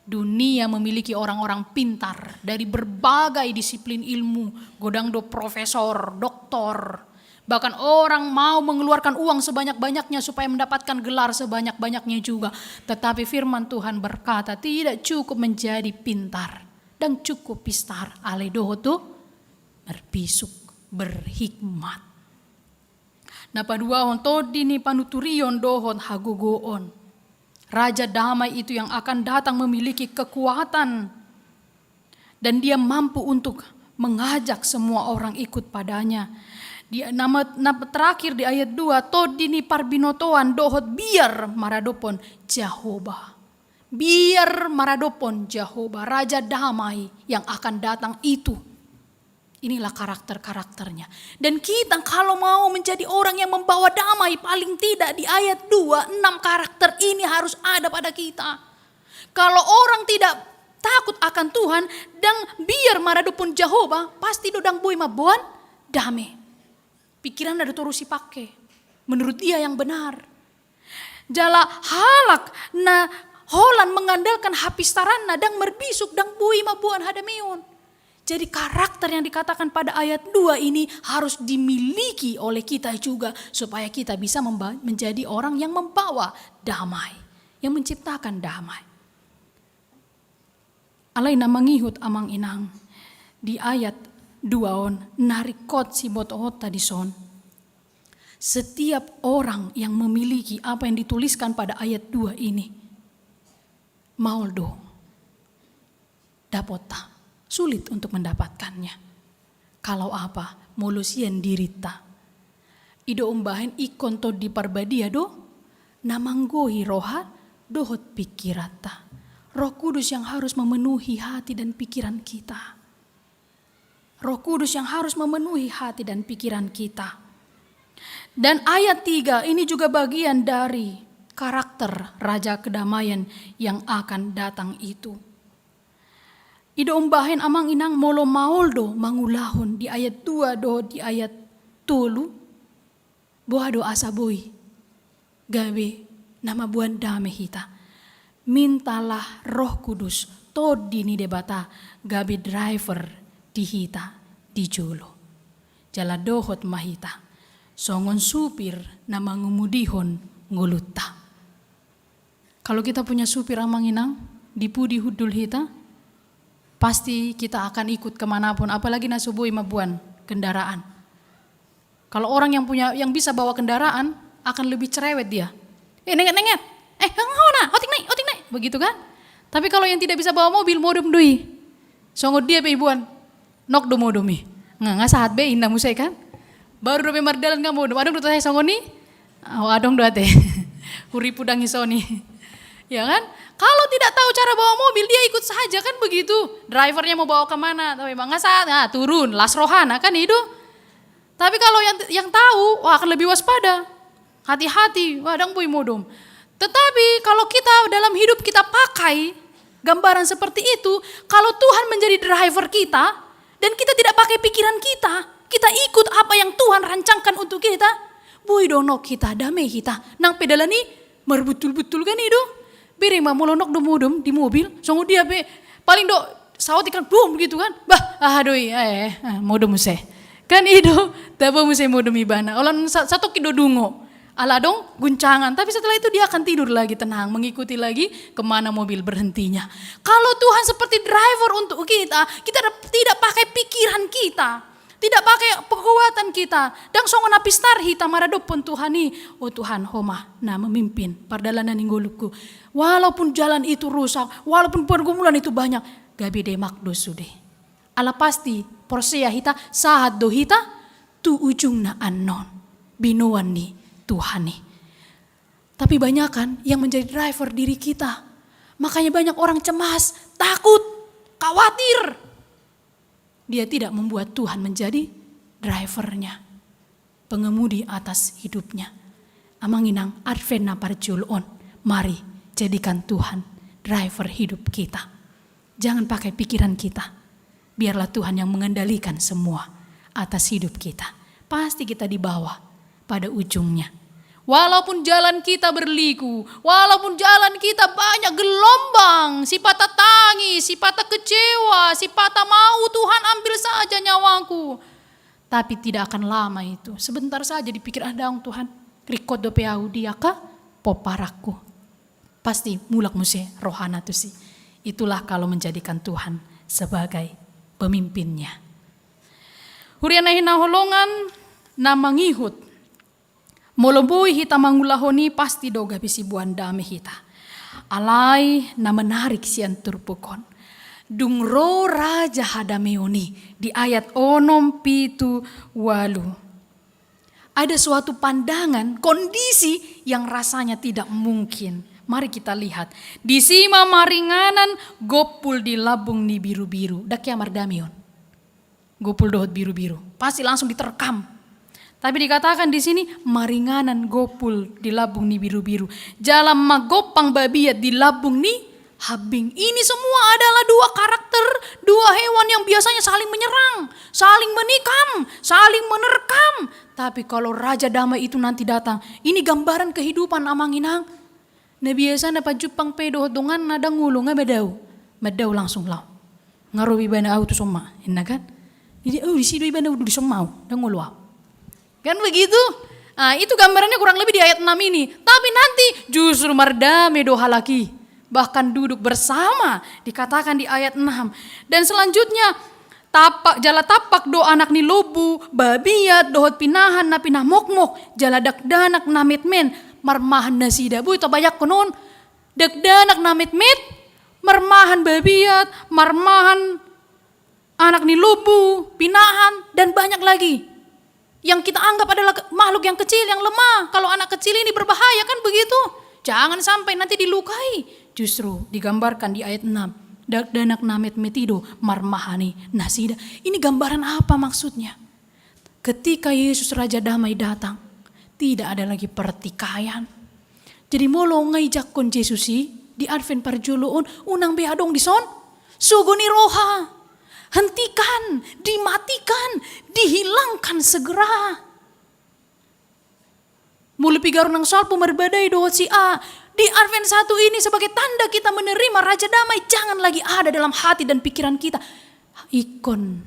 Dunia memiliki orang-orang pintar dari berbagai disiplin ilmu, godang do profesor, doktor. Bahkan orang mau mengeluarkan uang sebanyak-banyaknya supaya mendapatkan gelar sebanyak-banyaknya juga. Tetapi firman Tuhan berkata tidak cukup menjadi pintar dan cukup pistar ale dohot do berbisuk, berhikmat. Napa duahon todi ni panuturion dohon hagogoon. Raja damai itu yang akan datang memiliki kekuatan dan dia mampu untuk mengajak semua orang ikut padanya. Nama terakhir di ayat 2, todi ni parbinotoan dohot biar maradopon Jehovah. Biar maradopon Jehovah, raja damai yang akan datang itu. Inilah karakter-karakternya. Dan kita kalau mau menjadi orang yang membawa damai, paling tidak di ayat 2, 6 karakter ini harus ada pada kita. Kalau orang tidak takut akan Tuhan, dan biar maradopon Jehovah, pasti dodang bui mabuan damai. Pikiran ada turusi pakai. Menurut dia yang benar. Jala halak na holan mengandalkan hapistaran nadang merbisuk dang bui mabuan hadameon. Jadi karakter yang dikatakan pada ayat 2 ini harus dimiliki oleh kita juga. Supaya kita bisa menjadi orang yang membawa damai. Yang menciptakan damai. Alay na mangihut amang inang. Di ayat 2 narikot si botohot tadi son. Setiap orang yang memiliki apa yang dituliskan pada ayat 2 ini. Mauldo. Dapota. Sulit untuk mendapatkannya. Kalau apa? Molusian dirita. Ido umbahen ikon to di parbadia do. Namanggohi roha dohot pikirata. Roh Kudus yang harus memenuhi hati dan pikiran kita. Roh Kudus yang harus memenuhi hati dan pikiran kita. Dan ayat 3 ini juga bagian dari karakter Raja Kedamaian yang akan datang itu. Ido umbahen amang inang molo maoldo mangulahon di ayat 2 do di ayat 3. Boa do asaboy. Gawe nama buan dame hita. Mintalah Roh Kudus todi ni debata gabe driver di hita di jolo. Jala dohot mahita. Songon supir na mangumudihon ngulutta. Kalau kita punya supir amang inang dipudi hudul hita. Pasti kita akan ikut kemanapun, apalagi nasubui mabuan kendaraan. Kalau orang yang bisa bawa kendaraan akan lebih cerewet dia. Nenget-nenget. Ngona, otik naik. Begitu kan? Tapi kalau yang tidak bisa bawa mobil, modum dui. Songod dia pe ibuan. Nok do modumi. Nggak saat be indah musai kan? Baru do pe mardalan ka modum. Adong do saya songod ni. Adong do ate. Huri pudang isoni. Ya kan? Kalau tidak tahu cara bawa mobil, dia ikut saja kan begitu. Drivernya mau bawa kemana? Tapi bang saat turun, las rohana kan itu. Tapi kalau yang tahu, akan lebih waspada. Hati-hati, wadang pui modum. Tetapi kalau kita dalam hidup kita pakai gambaran seperti itu, kalau Tuhan menjadi driver kita dan kita tidak pakai pikiran kita ikut apa yang Tuhan rancangkan untuk kita, bui donok kita, damai kita. Nang pedalan ni merbetul-betul kan itu. Beri mah molonok do modem di mobil, songgo dia be paling do sawat ikan boom gitu kan. Doi modem muse. Kan itu tabo muse modem ibana. Olan satu kido dungo. Ala dong guncangan, tapi setelah itu dia akan tidur lagi tenang, mengikuti lagi kemana mobil berhentinya. Kalau Tuhan seperti driver untuk kita tidak pakai pikiran kita, tidak pakai kekuatan kita. Dan songon apistar hita maradopon Tuhan ni, oh Tuhan homa, memimpin pardalanan ninggoluku. Walaupun jalan itu rusak, walaupun pergumulan itu banyak, gabi de makdo sude. Ala pasti porsia hita saat do hita tu ujung na anon binuan ni Tuhan nih. Tapi banyak kan yang menjadi driver diri kita. Makanya banyak orang cemas, takut, khawatir. Dia tidak membuat Tuhan menjadi drivernya, pengemudi atas hidupnya. Amanginang advena parjulon, mari jadikan Tuhan driver hidup kita. Jangan pakai pikiran kita, biarlah Tuhan yang mengendalikan semua atas hidup kita. Pasti kita dibawa pada ujungnya. Walaupun jalan kita berliku, walaupun jalan kita banyak gelombang, si patah tangis, si patah kecewa, si patah mau Tuhan ambil saja nyawaku. Tapi tidak akan lama itu, sebentar saja dipikir daung Tuhan, rikot do peau dia ka poparaku. Pasti mulak muse rohana tu si. Itulah kalau menjadikan Tuhan sebagai pemimpinnya. Hurianahin na holongan na mangihut. Molobui hita mangulahoni pasti doga bisi buan dame hita. Alai na menarik sian turpukon. Dungro raja hadameoni di ayat 6:7. Ada suatu pandangan, kondisi yang rasanya tidak mungkin. Mari kita lihat. Di sima maringanan gopul di labung ni biru-biru. Dakia mardamion. Gopul dohot biru-biru. Pasti langsung diterkam. Tapi dikatakan di sini maringanan gopul di labung ni biru-biru. Jalan magopang babiat di labung ni habing. Ini semua adalah dua karakter, dua hewan yang biasanya saling menyerang, saling menikam, saling menerkam. Tapi kalau Raja Damai itu nanti datang, ini gambaran kehidupan amanginang. Na biasa na pajupang pedo dongan nada ngulung nga Madaw langsung law. Ngarubi ba na auto soma, kan? Jadi di situ iba na di somau, nguluaw. Kan begitu? Nah, itu gambarannya kurang lebih di ayat 6 ini. Tapi nanti justru mardame do halaki. Bahkan duduk bersama dikatakan di ayat 6. Dan selanjutnya jala tapak do anak ni lobu, babiat dohot pinahan na pinah mokmok, jala dakdanak na metmen, marmahan na sidabu. Itu banyak konon. Dakdanak na metmet, marmahan babiat, marmahan anak ni lobu, pinahan, dan banyak lagi. Yang kita anggap adalah makhluk yang kecil, yang lemah. Kalau anak kecil ini berbahaya kan begitu. Jangan sampai nanti dilukai. Justru digambarkan di ayat 6. Danak namet metido marmahani nasida. Ini gambaran apa maksudnya? Ketika Yesus Raja Damai datang, tidak ada lagi pertikaian. Jadi molo ngajak kon Yesusi di Advent parjuluun unang beadong di son. Sugoni roha. Hentikan, dimatikan, dihilangkan segera. Mulu pigaron ng salpo merbadai dohot si A. Di Advent 1 ini sebagai tanda kita menerima Raja Damai. Jangan lagi ada dalam hati dan pikiran kita. Ikon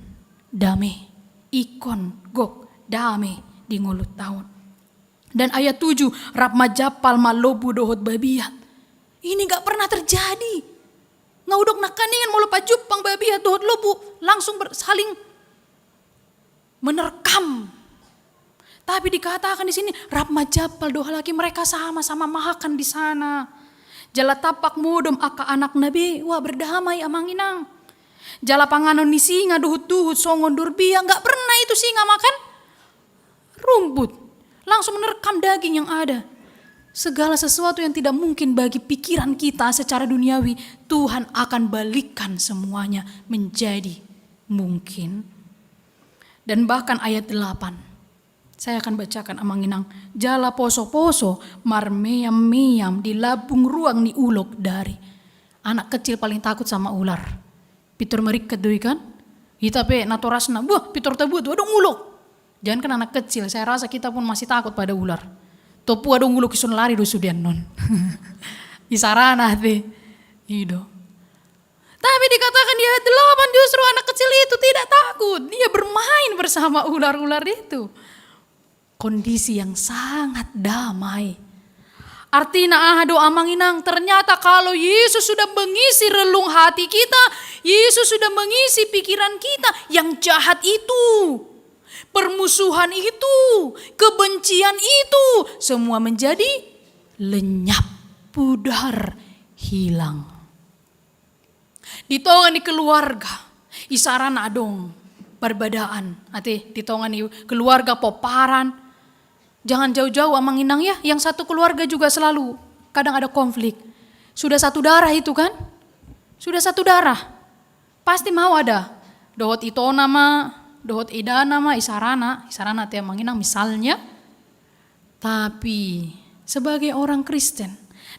damai, ikon gok damai di ngulut tahun. Dan ayat 7, rap majapal malobu dohot babiat. Ini gak pernah terjadi. Ngaudok nakaningan mulu pajupang babiat dohot lobu. Langsung saling menerkam. Tapi dikatakan di sini Rab majapal doha laki mereka sama-sama mahakan di sana. Jala tapak modom aka anak nabi wah berdamai amanginang. Jala panganon ni singa duhut-duhut songon durbia enggak pernah itu singa makan rumput. Langsung menerkam daging yang ada. Segala sesuatu yang tidak mungkin bagi pikiran kita secara duniawi, Tuhan akan balikkan semuanya menjadi mungkin. Dan bahkan ayat 8. Saya akan bacakan amanginang. Jala poso-poso marmeam-meam di labung ruang ni ulok dari. Anak kecil paling takut sama ular. Pitur merik kedui kan? Kita pe natorasna. Wah pitur tabut waduh ulok. Jangan kan anak kecil. Saya rasa kita pun masih takut pada ular. Topu adong ulok isun lari do sudian non. Isarana te. Ido. Tapi dikatakan di ayat 8 justru anak kecil itu tidak takut. Dia bermain bersama ular-ular itu. Kondisi yang sangat damai. Artinya doa manginang ternyata kalau Yesus sudah mengisi relung hati kita, Yesus sudah mengisi pikiran kita, yang jahat itu, permusuhan itu, kebencian itu, semua menjadi lenyap, pudar, hilang. Ditongan di keluarga, isaran adong, perbedaan, ati ditongan di keluarga poparan. Jangan jauh-jauh amanginang ya, yang satu keluarga juga selalu kadang ada konflik. Sudah satu darah itu kan? Sudah satu darah. Pasti mau ada. Dohot ito nama, dohot ida nama, isarana te amanginang misalnya. Tapi sebagai orang Kristen,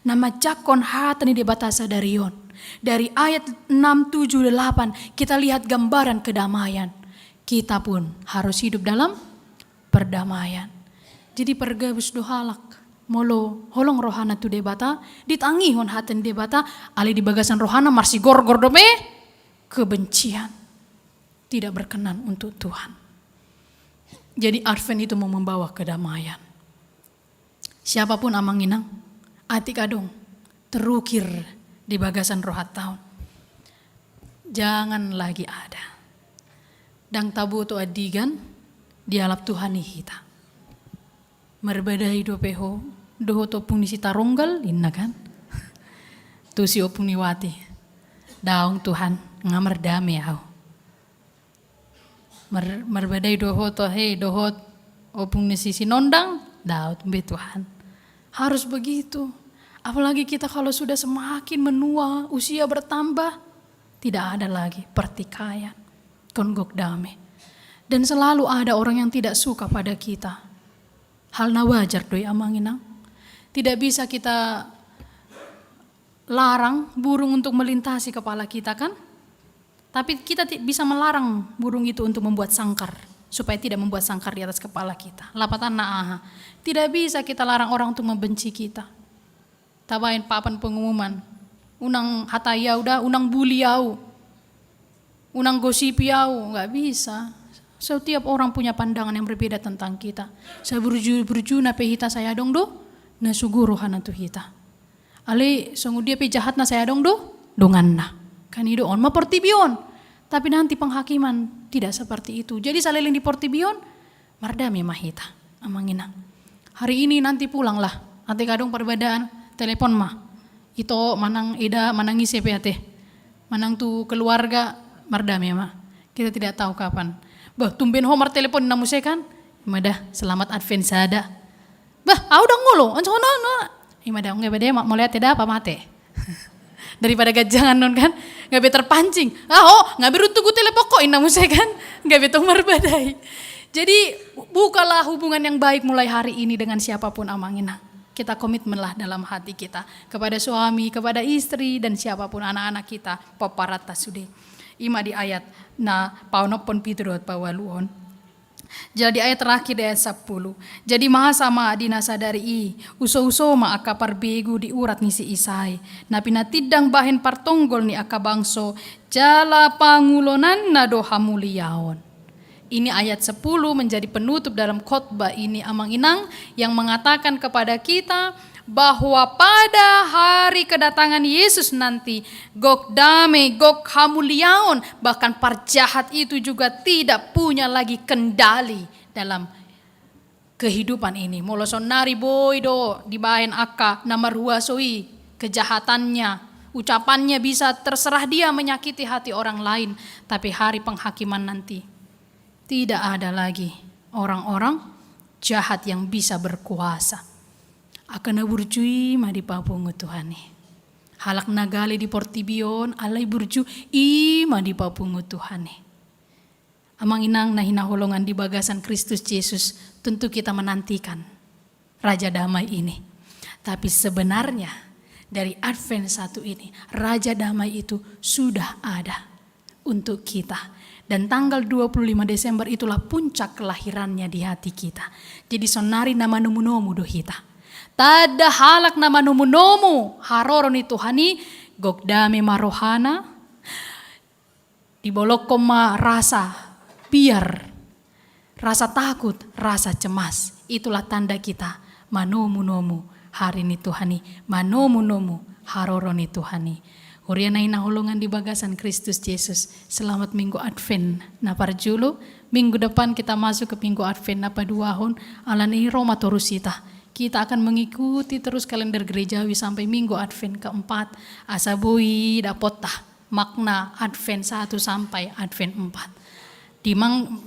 nama jakon hatani di batasa darion. Dari ayat 6, 7, 8 kita lihat gambaran kedamaian. Kita pun harus hidup dalam perdamaian. Jadi pergabus dohalak molo holong rohana tu debata ditangi hon haten debata ali di bagasan rohana marsi gor-gor dome kebencian tidak berkenan untuk Tuhan. Jadi Advent itu mau membawa kedamaian. Siapapun amanginang atik adong terukir di bagasan rohat tahun. Jangan lagi ada. Dang tabu tu adigan dialap Tuhan kita. Merbadai do peho, doho topung ni si taronggal, inna kan? Tu si opung ni wati. Daong Tuhan, ngamar dami au. Merbadai doho to hei doho opung ni si sinondang, daot be Tuhan. Harus begitu. Apalagi kita kalau sudah semakin menua, usia bertambah, tidak ada lagi pertikaian, konggok damai. Dan selalu ada orang yang tidak suka pada kita. Hal na wajar doi amanginang. Tidak bisa kita larang burung untuk melintasi kepala kita kan? Tapi kita bisa melarang burung itu untuk membuat sangkar. Supaya tidak membuat sangkar di atas kepala kita. Lapatan na'aha. Tidak bisa kita larang orang untuk membenci kita. Tabain papan pengumuman. Unang hatayau dah, unang buliau. Unang gosipiau. Gak bisa. Setiap orang punya pandangan yang berbeda tentang kita. Saya berju na pehita saya dong do, na suguro hana tu hita. Ale songu dia pe jahat na saya dong do, dongan na. Kan itu on ma portibion. Tapi nanti penghakiman tidak seperti itu. Jadi saliling di portibion, mardami mahita. Amangina. Hari ini nanti pulanglah. Nanti kadang perbedaan telepon mah. Ito manang ida manang isi pe manang tu keluarga mardami mah. Kita tidak tahu kapan. Bah, tumben homar telepon namu saya kan. Imadah, selamat Advent sada. Bah, udah ngolo. Anco no. Imadah, nggak beda mau lihat tidak apa mate. Daripada gajangan non kan, nggak be terpancing. Nggak beruntung gue telepon kok namu saya kan, nggak be tomar badai. Jadi bukalah hubungan yang baik mulai hari ini dengan siapapun amangina. Kita komitmenlah dalam hati kita kepada suami, kepada istri dan siapapun anak-anak kita. Paparata sude. Ima di ayat na paunopon piturot pawaluon. Jadi ayat terakhir di ayat 10. Jadi maha sama dinasa dari uso-uso ma aka parbegu di urat ni si Isai. Na pinatidang bahen partonggol ni aka bangso jala pangulonan na doha muliaon. Ini ayat 10 menjadi penutup dalam khotbah ini amang inang yang mengatakan kepada kita bahwa pada hari kedatangan Yesus nanti gok damai, gok hamuliaon, bahkan parjahat itu juga tidak punya lagi kendali dalam kehidupan ini. Molo sonari boy do dibahen aka nama ruasoi kejahatannya, ucapannya bisa terserah dia menyakiti hati orang lain. Tapi hari penghakiman nanti tidak ada lagi orang-orang jahat yang bisa berkuasa. Akan burjui madi papungu Tuhani. Halak nagali di portibion alai burju ima di papungu Tuhani. Amang inang na hinaholongan di bagasan Kristus Yesus, tentu kita menantikan Raja Damai ini. Tapi sebenarnya dari Advent 1 ini, Raja Damai itu sudah ada untuk kita. Dan tanggal 25 Desember itulah puncak kelahirannya di hati kita. Jadi sonari nama nomu-nomu dohita. Tada halak nama nomu-nomu haroron itu Tuhani gokdame marohana dibolok koma rasa biar rasa takut, rasa cemas. Itulah tanda kita manomu-nomu hari ini Tuhani, manomu-nomu haroron itu Tuhani. Huriana ina holongan di bagasan Kristus Yesus. Selamat Minggu Advent naparjulu. Minggu depan kita masuk ke Minggu Advent napaduahon alani Roma torusita. Kita akan mengikuti terus kalender gerejawi sampai Minggu Advent keempat. Asabui dapotah makna Advent 1 sampai Advent 4. Di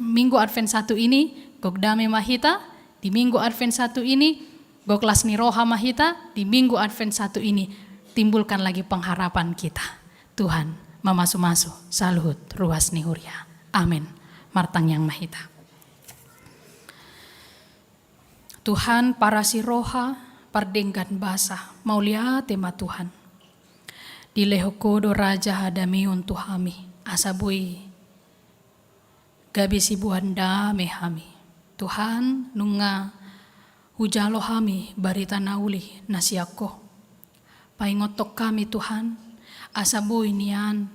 Minggu Advent 1 ini Gokdame Mahita. Di Minggu Advent 1 ini Goklasni Roha Mahita. Di Minggu Advent 1 ini timbulkan lagi pengharapan kita. Tuhan mamasu-masu saluhut ruas nihuria. Amin. Martang yang Mahita. Tuhan para si roha pardenggan basah maulia tema Tuhan. Di lehokodo raja hadamiun Tuhami asabui gabi si buanda mehami. Tuhan nunga hujalo hami barita nauli nasiako. Paingotok kami Tuhan asabui nian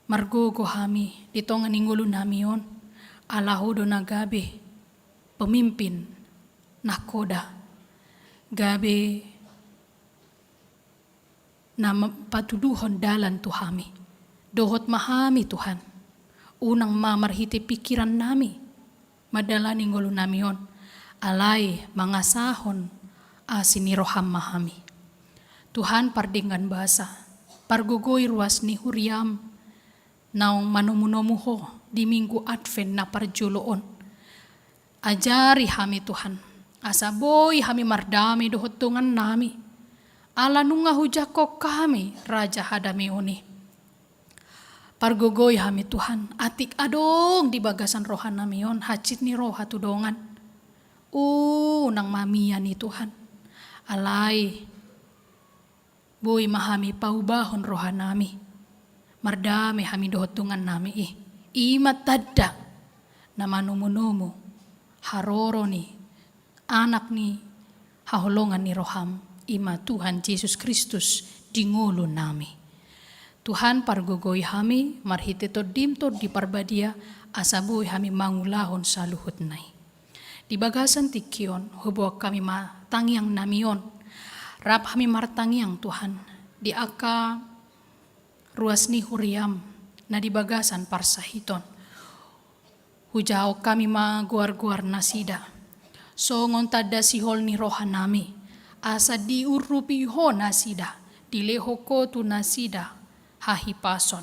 margogo hami ditongan ingulu namion alahodo nagabe pemimpin nakoda gabe nama patuduhon dalan Tuhami dohot mahami Tuhan unang mamarhiti pikiran nami madalani ngolu namion alai mangasahon asini roham mahami Tuhan pardinggan basa pargogoi ruas ni huriam naung manomu-nomuho di Minggu Advent na parjuloon ajari hami Tuhan asaboy hami mardami dohotungan nami. Ala nunga hujako kami Raja Hadamioni. Pargogoy hami Tuhan. Atik adong di bagasan rohan namion. Hacit ni roha tudongan. Nang mamiya ni Tuhan. Alay. Boy mahami paubahon rohan nami. Mardami hami dohotungan nami. Imat tadda. Namanumu-numu. Haroro ni. Anak ni haholongan ni roham ima Tuhan Yesus Kristus dingulu nami. Tuhan pargogoy hami marhite to dimto di parbadia asaboy hami mangulahon saluhut nai. Di bagasan tikion hubuak kami matangyang namion. Rap hami martangyang Tuhan di aka ruas ni huriam na di bagasan parsahiton. Hujao kami maguar-guar nasida. Songon tada sihol ni roha nami. Asa diurupi ho nasida. Dileho ko tu nasida. Hahipason.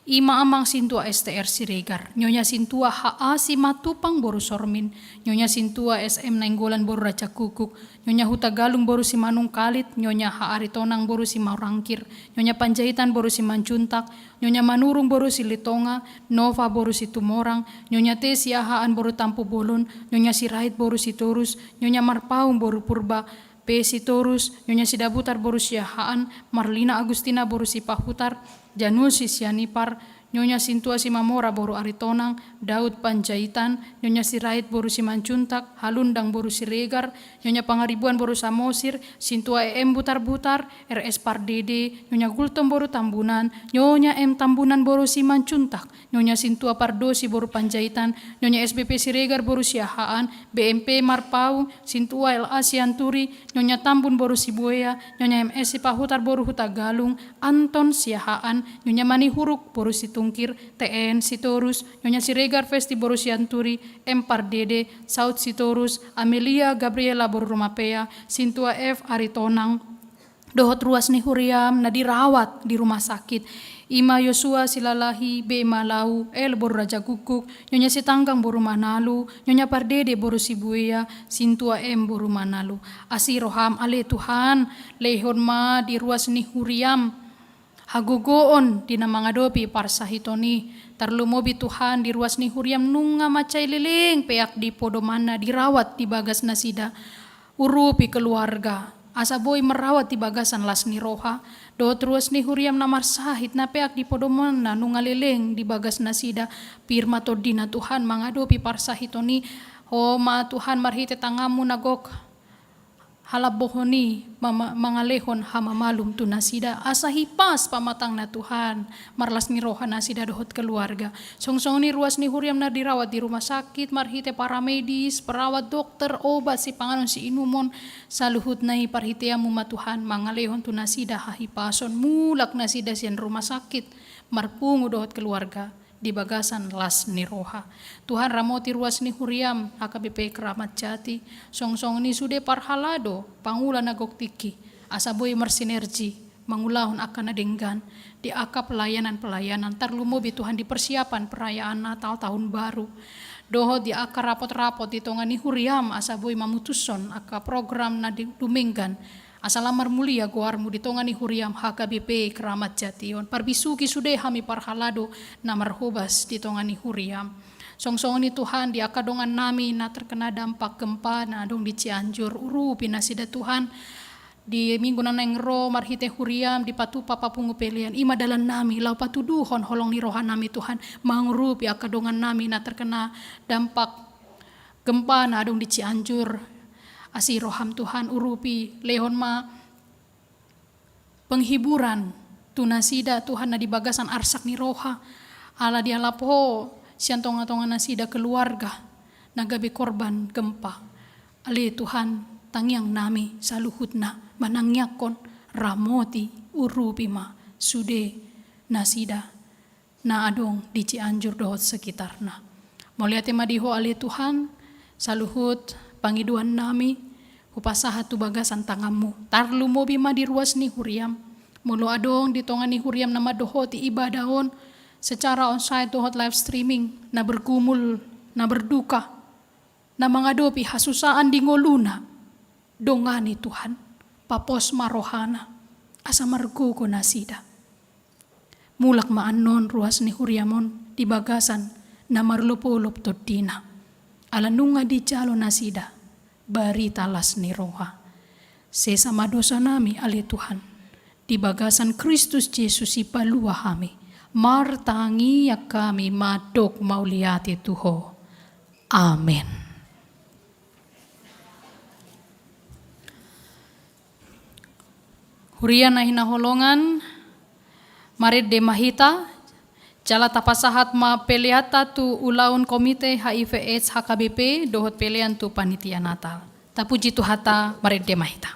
Ima amang sintua STR Siregar. Nyonya sintua haasi matupang boru sormin. Nyonya sintua SM Nainggolan boru raca kukuk. Nyonya hutagalung boru si manung kalit. Nyonya haaritonang boru si maurangkir. Nyonya panjaitan boru si mancuntak. Nyonya manurung boru si litonga. Nova boru si tumorang. Nyonya te si ahaan boru tampu bolon. Nyonya si rahit boru si turus. Nyonya marpaung boru purba. Pesi Torus, Nyonya Sidabutar boru si ahaan. Marlina Agustina boru si pahutar. Janusi Sianipar, Nyonya Sintua si Mamora boru aritonang, Daud Panjaitan, Nyonya Sirait boru si Mancuntak, Halundang boru si Regar, Nyonya Pangaribuan boru Samosir, Sintua EM Butar-Butar, RS Pardede, Nyonya Gultom boru Tambunan, Nyonya M Tambunan boru si Mancuntak, Nyonya Sintua Pardosi boru Panjaitan, Nyonya SBP Siregar boru si Ahaan, BMP Marpau, Sintua LA Sianturi, Nyonya Tambun boru si Buaya, Nyonya MS si Pahutar boru Hutagalung, Anton si Ahaan, Nyonya Manihuruk boru si Tungkir, TN Sitorus, Nyonya Siregar Festi Borosianturi, Empar Dede, Saud Sitorus, Amelia Gabriela Borumapea, Sintua F Aritonang, Dohot Ruas ni Huriam na dirawat di rumah sakit. Ima Yosua Silalahi, B Malau, El Boru Raja Kukuk, Nyonya Sitanggang Boru Manalu, Nyonya Pardede Boru Sibuya, Sintua M Boru Manalu. Asiroham ale Tuhan, lehon ma di ruas ni Huriam, hagogoon di namangadopi parsahitoni, tarlumobi Tuhan di ruas ni Huriam nunga macay liling, peak di podomana dirawat di bagas nasida, urupi keluarga. Asa boy merawat di bagasan las ni roha, do terus ni Huriam namar sahit na peak di podoman na nungalileng di bagas nasida, pirma todina Tuhan mangadopi parsahitoni, ho ma Tuhan marhite tangamu nagok, halabohoni mangalehon hamamalum tu nasida, asa hipas pamatang na Tuhan, marlas ni roha nasida dohot keluarga. Songsong ni ruas ni Huriam na dirawat di rumah sakit, marhite para medis, perawat dokter, obat si panganon si inumon, saluhut na iparhiteamu ma Tuhan, mangalehon tu nasida hahipason, mulak nasida sian rumah sakit, marpungu dohot keluarga. Di bagasan las ni roha. Tuhan ramoti ruas ni Huriam, HKBP Keramat Jati, songsong ni sude parhalado, pangula nagok tiki, asaboy mersinergi, mangulahon akan adenggan, di aka pelayanan-pelayanan, tarlumobi Tuhan di persiapan perayaan Natal Tahun Baru. Doho di aka rapot-rapot di tongan ni Huriam, asaboy mamutuson, aka program na duminggan, asalamar mulia goarmu di tongani Huriam HKBP Keramat Jation. Parbisuki sude hami parhalado na marhubas di tongani Huriam. Songsong ni Tuhan di akadongan nami na terkena dampak gempa na dong di Cianjur. Urupi nasida Tuhan di minggu naneng ro marhite Huriam di patupa papungu pelian. Ima dalan nami lau patuduhon holong ni rohan nami Tuhan. Mangrupi akadongan nami na terkena dampak gempa na dong di Cianjur. Asiroham Tuhan urupi lehon ma penghiburan tunasida Tuhan na di bagasan arsak ni roha ala dia lapo sian tonga-tonga nasida keluarga nagabi korban gempa ali Tuhan tangyang nami saluhutna manangyakon ramoti urupi ma sude nasida na adong di Cianjur dohot sekitarna moliate madiho ali Tuhan saluhut pangiduan nami, upasaha tu bagasan tangamu. Tarlu mobi ma di ruas ni Huriam. Mulu adong di tongan ni Huriam nama dohoti ibadahon secara onsite dohot live streaming na bergumul, na berduka, na mangadopi hasusaan di ngoluna. Dongani Tuhan, papos marohana, asa margugo nasida. Mulak maanon ruas ni Huriamon di bagasan na marlupulup todina. Alanunga di jalo nasida, bari talas ni roha. Sesama dosa nami ali Tuhan, di bagasan Kristus Yesus ipalua kami, martangi ya kami madok mauliati Tuho. Amin. Hurian na hinaholongan, marid de mahita, jala tapasahat ma peliata tu ulaun komite HIV AIDS HKBP dohot pelian tu panitia Natal. Tapuji tu hata marid de mahita.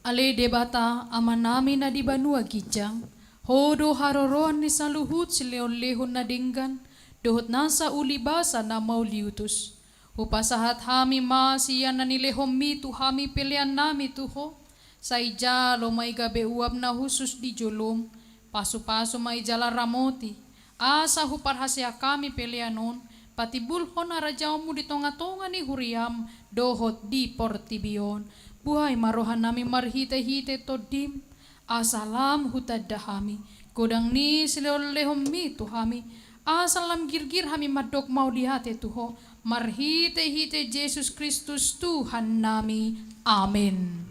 Ale debata aman namin na di banua gijang. Hodo haroron ni saluhut sileon-lehon na dinggan. Dohot nasa ulibasa na mauliutus. Upasahat hami siyan na nilehom mi tu hami pilihan nami tuho. Sa ijalo may gabe uab na husus di jolom. Paso-paso may jala ramoti. Asa huparhasya kami pilihanon. Pati bulhon na radyaw mo di tonga-tonga ni Huriam. Dohot di portibion. Buhay marohan nami marhite-hite to dim. Asalam hutad dahami. Kodang ni silolehom mi tu hami. Asalam girgir hami madok mau dihate tuho. Marhite-hite Jesus Kristus Tuhan nami. Amin.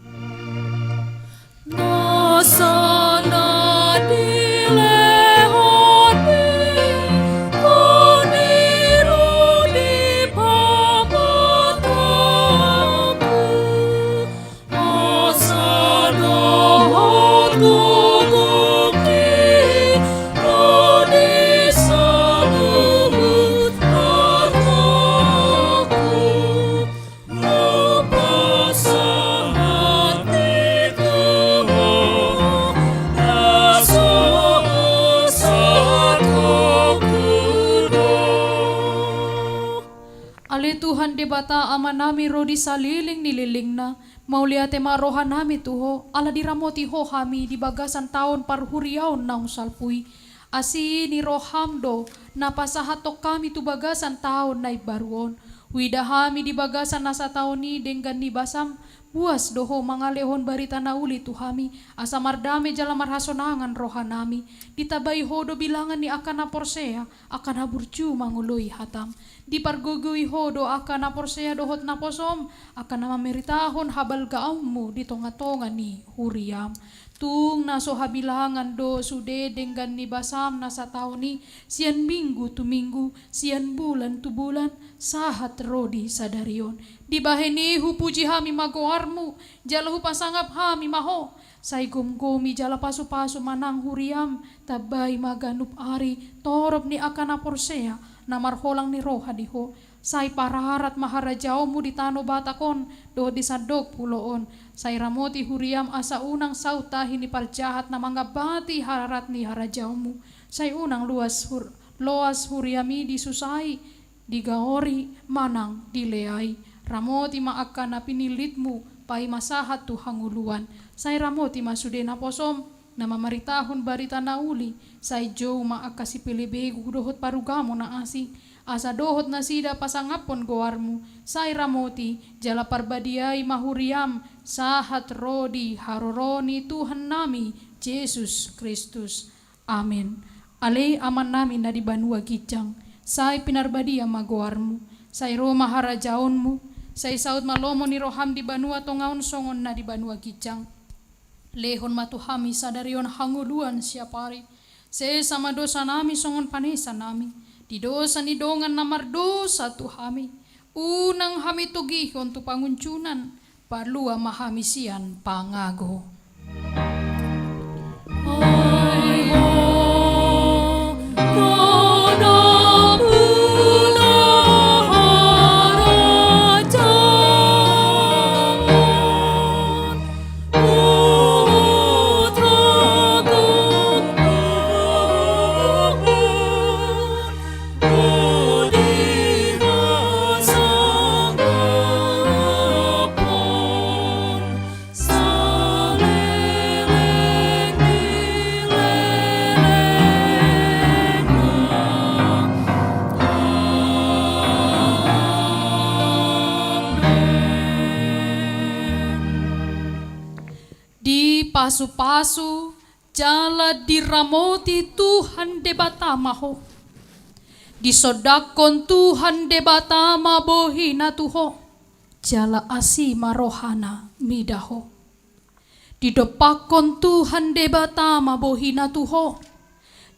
Nasa na dilehon mi, kuniru di pamataku. Asa dohot gugukti, rodi salubut hataku. Lupasa hatiku, naso Ale Tuhan di bata ama nami rodi saliling nililing na mauliate marohan nami tuho ala diramoti ho kami di bagasan taon parhuriaon na salpui asi ni rohamdo napasahatok kami tu bagasan taon na ibaruon widahami di bagasan nasa taon ni denggan ni basam buas doho mangalehon barita na uli tu kami asa mardame jala marhasonangan rohan nami ditabay hodo bilangan ni akan naporsea akan haburju manguloy hatam di pargugui hodo akan naporsea dohot naposom akan namameritahon habal gaammu di tonga-tonga ni Huriam tung naso habilangan do sude denggan ni basam nasa taon ni sian minggu tu minggu sian bulan tu bulan sahat rodi sadarion di baheni hupuji hami magoarmu jala hupasangap hami maho say gumgumi jala pasu-pasu manang Huriam tabay maganup ari torob ni akan naporsea namarholang ni roha diho say paraharat maharajaw mo di tano batakon do di sadok puloon say ramoti Huriam asa unang sautahi ni parjahat na mga bati hararat ni harajaw mo say unang loas Huriami di susay di gaori manang dileay ramoti maaka na pinilit mo pay masahat tu hanguluan say ramoti masude na posom na mamaritahon barita na uli say Joe maaka si pilibego dohot parugamo na asing asa dohot na sida pasangapon goarmu say ramoti jala parbadiay mahuriam sahat rodi haroroni Tuhan nami Jesus Kristus amin ale aman namin na di banua gijang say pinarbadia magoarmu say Roma harajaonmu say saud malomo ni roham di banua tongaon songon na di banua gijang lehon matuhami sadarion hanguluan siapari se sama dosa nami songon panesa nami di dosa ni dongan namar dosa tu hami unang hami tugihon tu panguncunan parlua mahami sian pangago ay ho pasu-pasu jala diramoti Tuhan debatama ho disodakon Tuhan debatama bohina tuho jala asima rohana midaho didopakon Tuhan debatama bohina tuho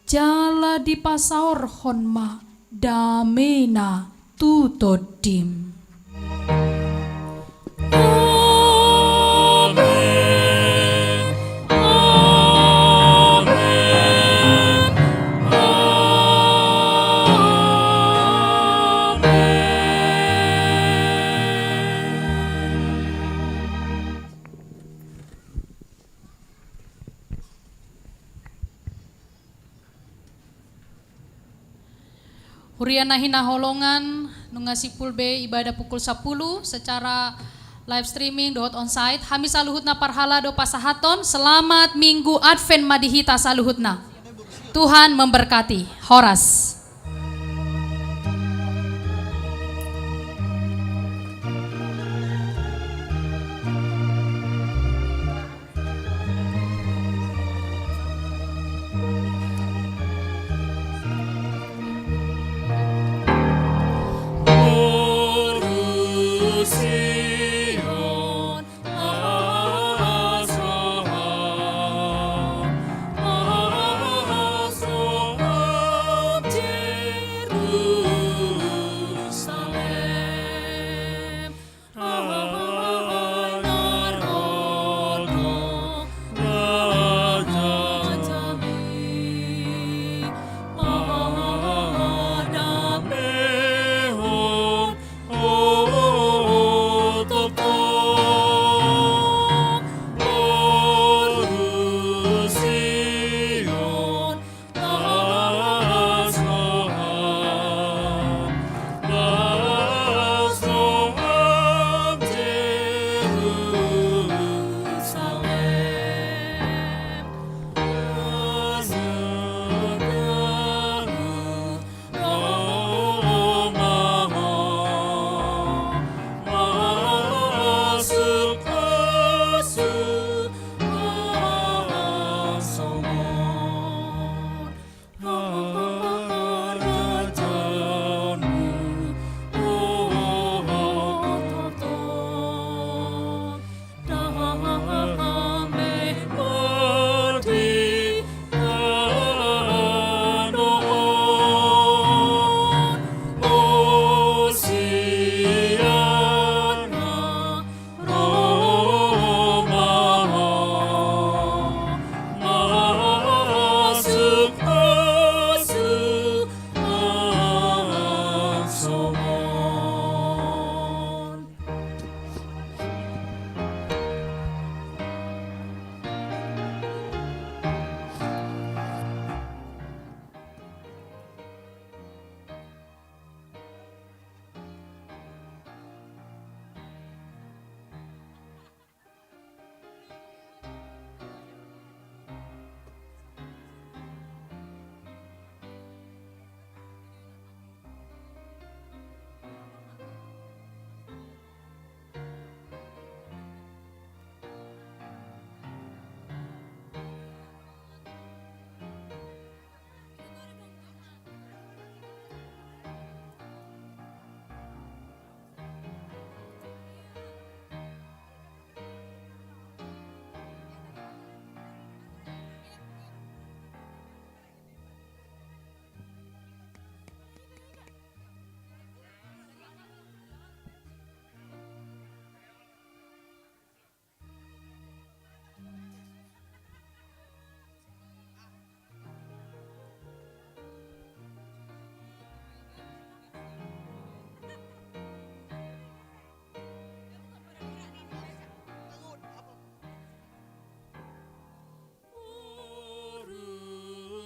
jala dipasaor honma damena tutodim Huriana hina holongan nungasipul be ibadah pukul 10 secara live streaming dohot onsite. Hami saluhutna parhala do pasahaton. Selamat Minggu Advent madihita saluhutna. Tuhan memberkati. Horas.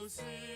See